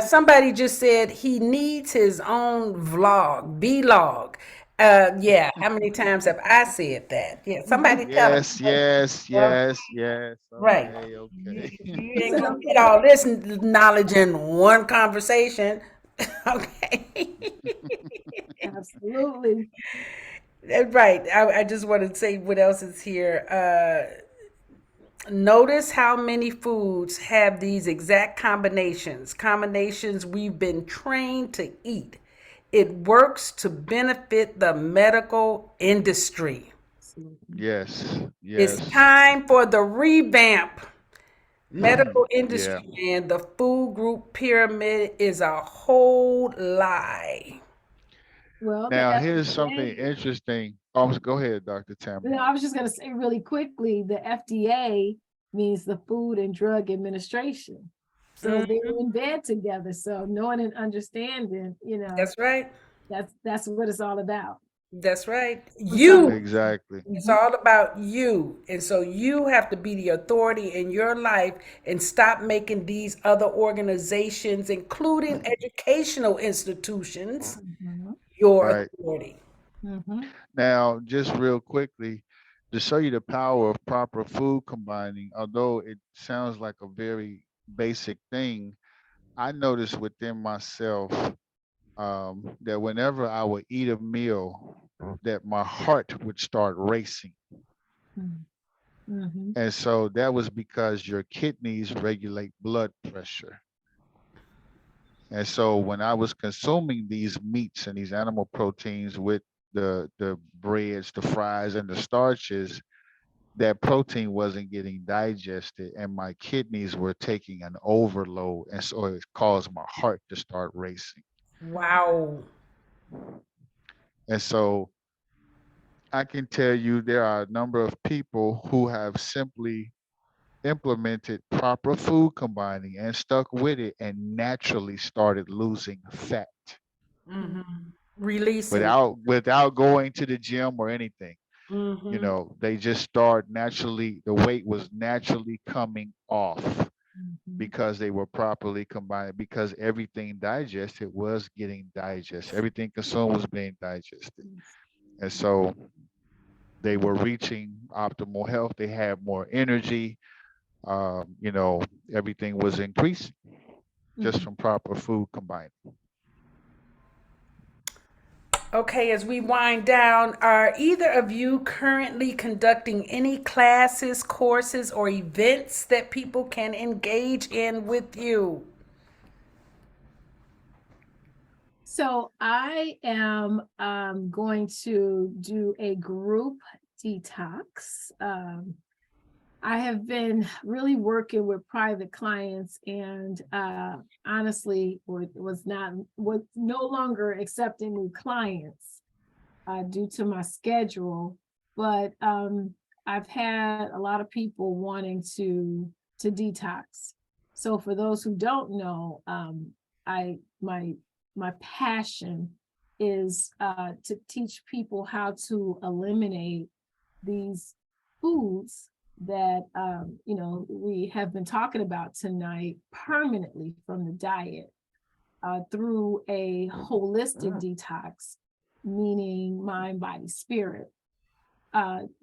Somebody just said he needs his own vlog. Yeah, how many times have I said that? Yeah, somebody tell him. Yes, yes, Well, yes, yes. right. Okay, You, okay. you He ain't said, gonna get okay. all this knowledge in one conversation. Okay. Absolutely. Right. I just want to say what else is here. Notice how many foods have these exact combinations we've been trained to eat. It works to benefit the medical industry. Absolutely. Yes, It's yes. time for the revamp. Medical Yeah. industry, man, the food group pyramid is a whole lie. Well, the Now, here's something FDA, interesting. Go ahead, Dr. Tammye. I was just going to say really quickly, the FDA means the Food and Drug Administration. So they're Mhm. in bed together. So knowing and understanding, That's right. that's what it's all about. That's right. I'm sorry. You. Exactly. It's Mhm. all about you. And so you have to be the authority in your life and stop making these other organizations, including educational institutions, Mhm. your Right. authority. Mhm. Now, just real quickly, to show you the power of proper food combining, although it sounds like a very basic thing, I noticed within myself that whenever I would eat a meal, that my heart would start racing. Mhm. Mhm. And so that was because your kidneys regulate blood pressure. And so when I was consuming these meats and these animal proteins with the breads, the fries, and the starches, that protein wasn't getting digested, and my kidneys were taking an overload, and so it caused my heart to start racing. Wow. And so I can tell you there are a number of people who have simply implemented proper food combining and stuck with it and naturally started losing fat Releasing. without going to the gym or anything. Hmm. They just start naturally, the weight was naturally coming off Mhm. because they were properly combined, because everything digested was getting digested, everything consumed was being digested. And so they were reaching optimal health, they had more energy, um, you know everything was increasing just Mhm. from proper food combining. Okay, as we wind down, are either of you currently conducting any classes, courses, or events that people can engage in with you? So I am going to do a group detox. I have been really working with private clients and honestly was no longer accepting new clients due to my schedule. But I've had a lot of people wanting to detox. So for those who don't know, I my passion is to teach people how to eliminate these foods that we have been talking about tonight permanently from the diet through a holistic detox, meaning mind, body, spirit,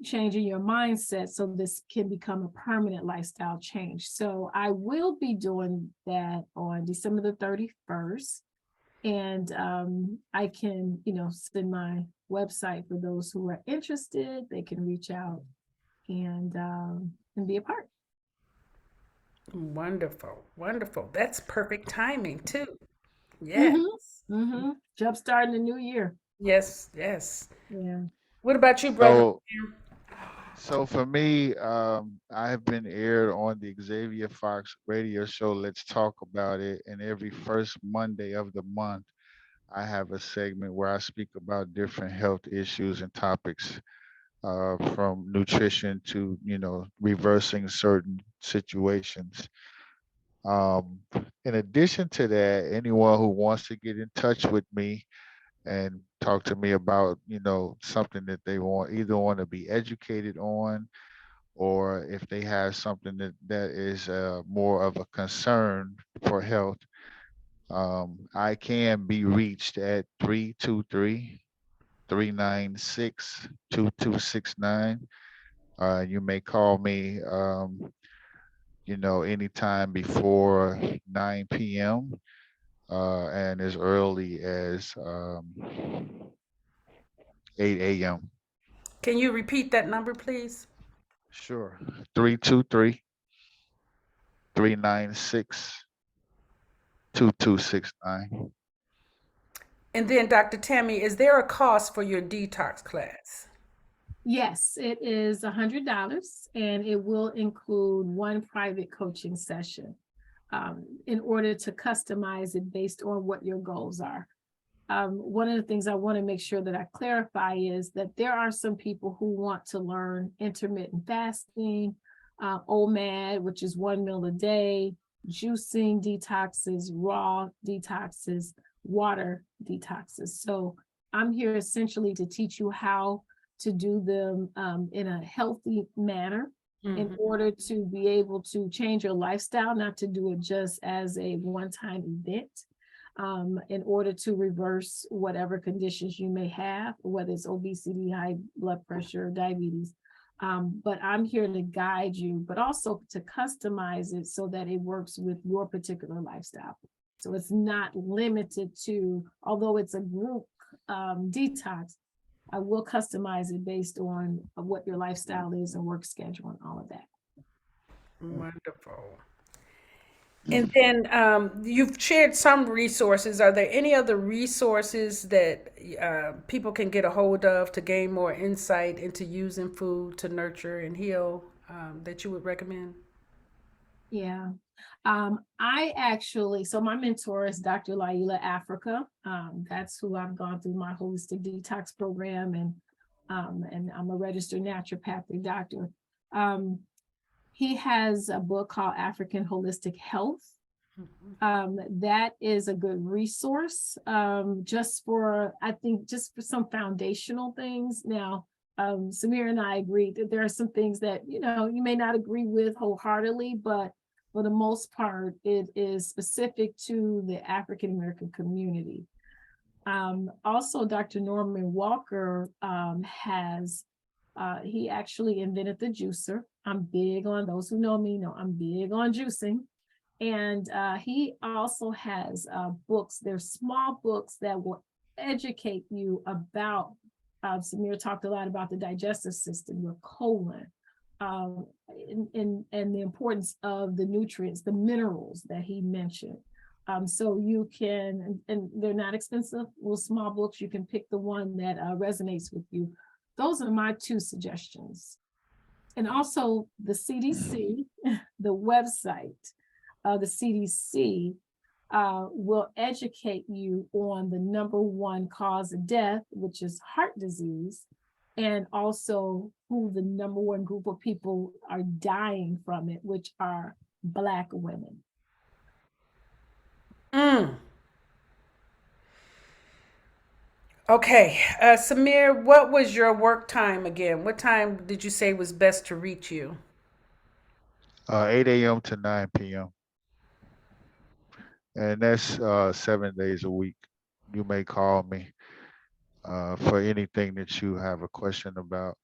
changing your mindset so this can become a permanent lifestyle change. So I will be doing that on December the 31st. And I can, send my website for those who are interested. They can reach out and be a part. Wonderful, wonderful. That's perfect timing too. Yes, Jump starting the new year. yes, yes. Yeah. What about you, brother? So, so for me, I have been aired on the Xavier Fox radio show. Let's talk about it. And every first Monday of the month, I have a segment where I speak about different health issues and topics, from nutrition to reversing certain situations. Um, in addition to that, anyone who wants to get in touch with me and talk to me about something that they want to be educated on, or if they have something that is more of a concern for health, I can be reached at 323-396-2269. You may call me anytime before 9 p.m. And as early as 8 a.m. Can you repeat that number, please? Sure. 323-396-2269. And then, Dr. Tammye, is there a cost for your detox class? Yes, it is $100 and it will include one private coaching session in order to customize it based on what your goals are. One of the things I want to make sure that I clarify is that there are some people who want to learn intermittent fasting, OMAD, which is 1 meal a day, juicing detoxes, raw detoxes, water detoxes. So I'm here essentially to teach you how to do them in a healthy manner in order to be able to change your lifestyle, not to do it just as a one-time event. In order to reverse whatever conditions you may have, whether it's obesity, high blood pressure, diabetes. But I'm here to guide you, but also to customize it so that it works with your particular lifestyle. So it's not limited to, although it's a group detox, I will customize it based on what your lifestyle is and work schedule and all of that. Wonderful. And then you've shared some resources. Are there any other resources that people can get a hold of to gain more insight into using food to nurture and heal that you would recommend? Yeah. So my mentor is Dr. Laila Africa. That's who I've gone through my holistic detox program, and I'm a registered naturopathic doctor. He has a book called African Holistic Health. That is a good resource just for some foundational things. Now, Samir and I agree that there are some things that, you may not agree with wholeheartedly, but for the most part, it is specific to the African American community. Also, Dr. Norman Walker he actually invented the juicer. I'm big on, those who know me know I'm big on juicing. And he also has books. They're small books that will educate you about, Samir talked a lot about the digestive system, your colon, and the importance of the nutrients, the minerals that he mentioned. So you can, and they're not expensive, little small books. You can pick the one that resonates with you. Those are my two suggestions. And also the CDC, the website, the CDC will educate you on the number one cause of death, which is heart disease, and also who the number one group of people are dying from it, which are Black women. Okay, Samir, what was your work time again? What time did you say was best to reach you? 8 a.m. to 9 p.m. And that's 7 days a week. You may call me for anything that you have a question about.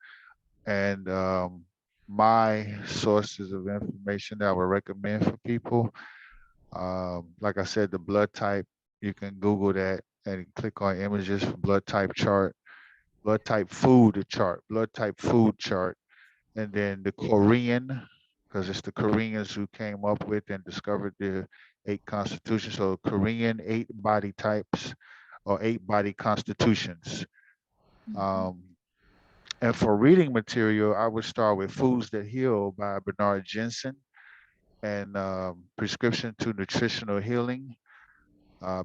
And my sources of information that I would recommend for people, like I said, the blood type, you can Google that and click on images for blood type chart, blood type food chart, blood type food chart, and then the Korean, because it's the Koreans who came up with and discovered the eight constitutions. So Korean eight body types or eight body constitutions. Um, and for reading material, I would start with Foods That Heal by Bernard Jensen and Prescription to Nutritional Healing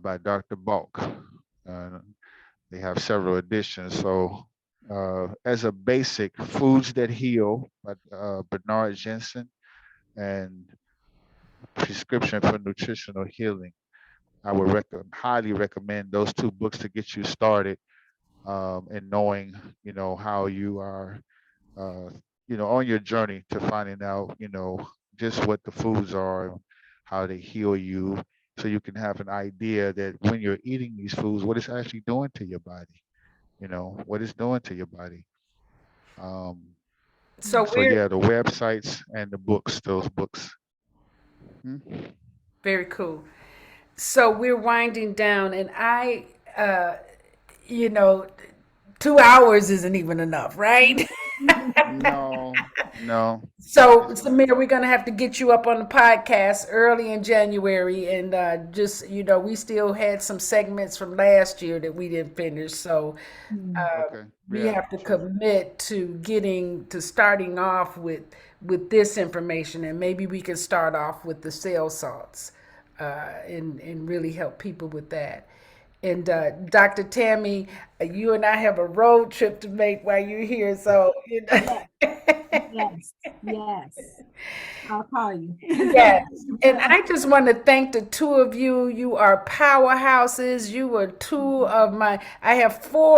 by Dr. Balk. Uh, they have several editions. So as a basic, Foods That Heal by Bernard Jensen and Prescription for Nutritional Healing. I would highly recommend those two books to get you started in knowing, how you are, uh, on your journey to finding out, just what the foods are, how they heal you, so you can have an idea that when you're eating these foods, what it's actually doing to your body, what it's doing to your body. Um, So so we're yeah, the websites and the books, those books. Mhm. very cool. So we're winding down, and uh, you know, 2 hours isn't even enough, right? No, no, So, it's not. Samir, we're gonna have to get you up on the podcast early in January, and just we still had some segments from last year that we didn't finish. So, Okay. we Yeah, have to sure. commit to starting off with this information, and maybe we can start off with the cell salts, and really help people with that. And Dr. Tammye, you and I have a road trip to make while you're here, so Yes, yes, yes. I'll call you. Yes. And I just want to thank the two of you. You are powerhouses. You are two of I have four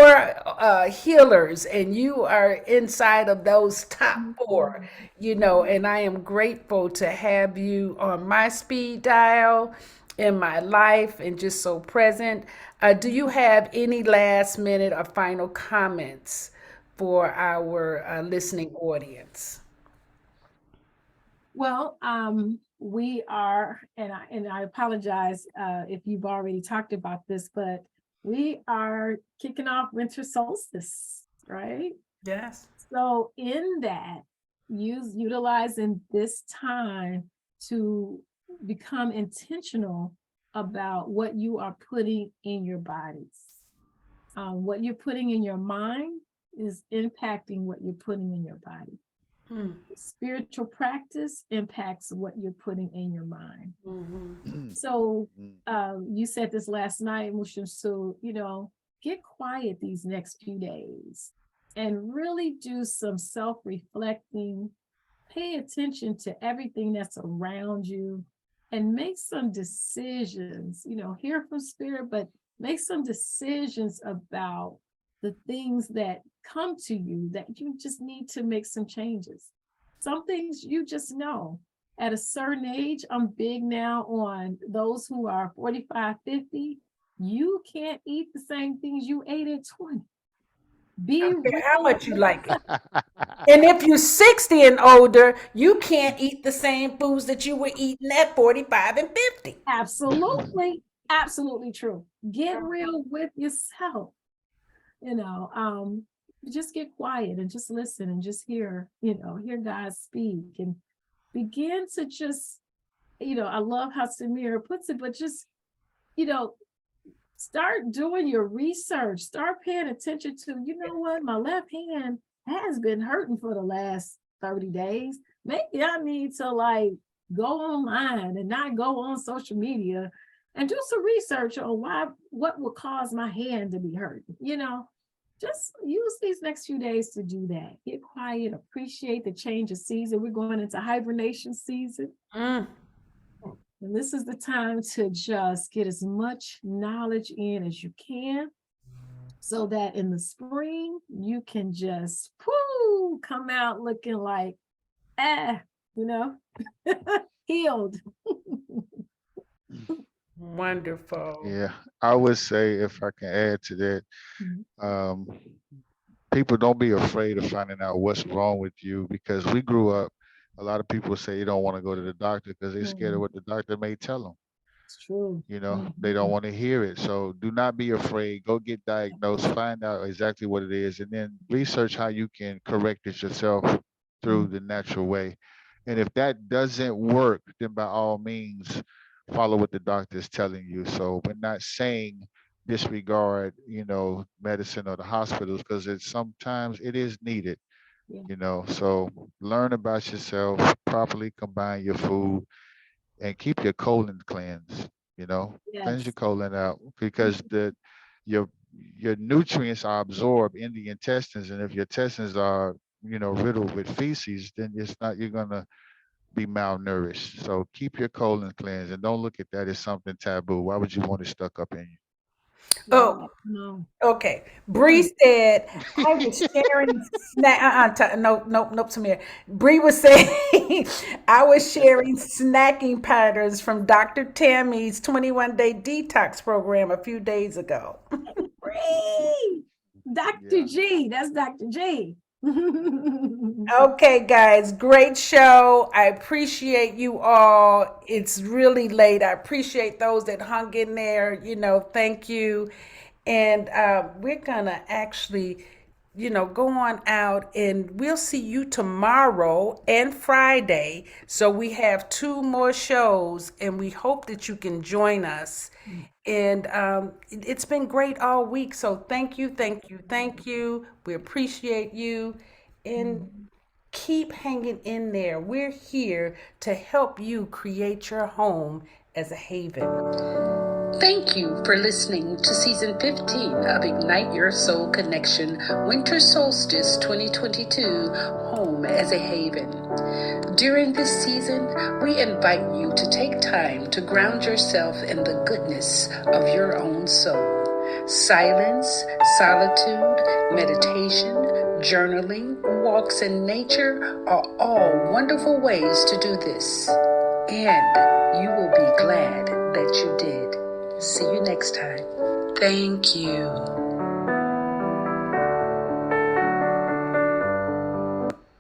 healers, and you are inside of those top four, and I am grateful to have you on my speed dial in my life and just so present. Do you have any last minute or final comments for our listening audience? Well, we are, and I apologize if you've already talked about this, but we are kicking off winter solstice, right? Yes. So in that, utilizing this time to become intentional about what you are putting in your bodies. What you're putting in your mind is impacting what you're putting in your body. Spiritual practice impacts what you're putting in your mind. So you said this last night, Mushin, so get quiet these next few days and really do some self-reflecting. Pay attention to everything that's around you and make some decisions, hear from spirit, but make some decisions about the things that come to you that you just need to make some changes. Some things you just know. At a certain age, I'm big now on those who are 45, 50. You can't eat the same things you ate at 20. I Be don't care how real. much you like it. And if you're 60 and older, you can't eat the same foods that you were eating at 45 and 50. Absolutely. absolutely true. Get real with yourself. You know, just get quiet and just listen and just hear God speak and begin to just, I love how Samir puts it, but just, you know, start doing your research, start paying attention to, what, my left hand has been hurting for the last 30 days. Maybe I need to like go online and not go on social media and do some research on what will cause my hand to be hurting. Just use these next few days to do that. Get quiet, appreciate the change of season. We're going into hibernation season. Mm. And this is the time to just get as much knowledge in as you can so that in the spring you can just come out looking like, healed. Wonderful. Yeah, I would say if I can add to that, um, people don't be afraid of finding out what's wrong with you because we grew up. A lot of people say you don't want to go to the doctor because they're scared of what the doctor may tell them. It's true. They don't want to hear it. So do not be afraid. Go get diagnosed, find out exactly what it is, and then research how you can correct it yourself through the natural way. And if that doesn't work, then by all means, follow what the doctor is telling you. So we're not saying disregard, medicine or the hospitals because sometimes it is needed, Yeah. So learn about yourself, properly combine your food, and keep your colon cleansed. Cleanse your Yes. colon out because your your nutrients are absorbed in the intestines, and if your intestines are riddled with feces, then you're gonna be malnourished. So keep your colon cleansed and don't look at that as something taboo. Why would you want it stuck up in you? Oh, No. okay. Bree said I was sharing snack. No, nope, Samir. Bree was saying I was sharing snacking patterns from Dr. Tammy's 21-day detox program a few days ago. Free. Dr. Yeah. G. That's Dr. G. Okay, guys, great show. I appreciate you all. It's really late. I appreciate those that hung in there. Thank you. And we're going to actually, go on out and we'll see you tomorrow and Friday. So we have 2 more shows and we hope that you can join us. And it's been great all week. So thank you, thank you, thank you. We appreciate you. And keep hanging in there. We're here to help you create your home as a haven. Thank you for listening to season 15 of Ignite Your Soul Connection Winter Solstice 2022 Home as a Haven. During this season, we invite you to take time to ground yourself in the goodness of your own soul. Silence, solitude, meditation, journaling, walks in nature are all wonderful ways to do this. And you will be glad that you did. See you next time. Thank you.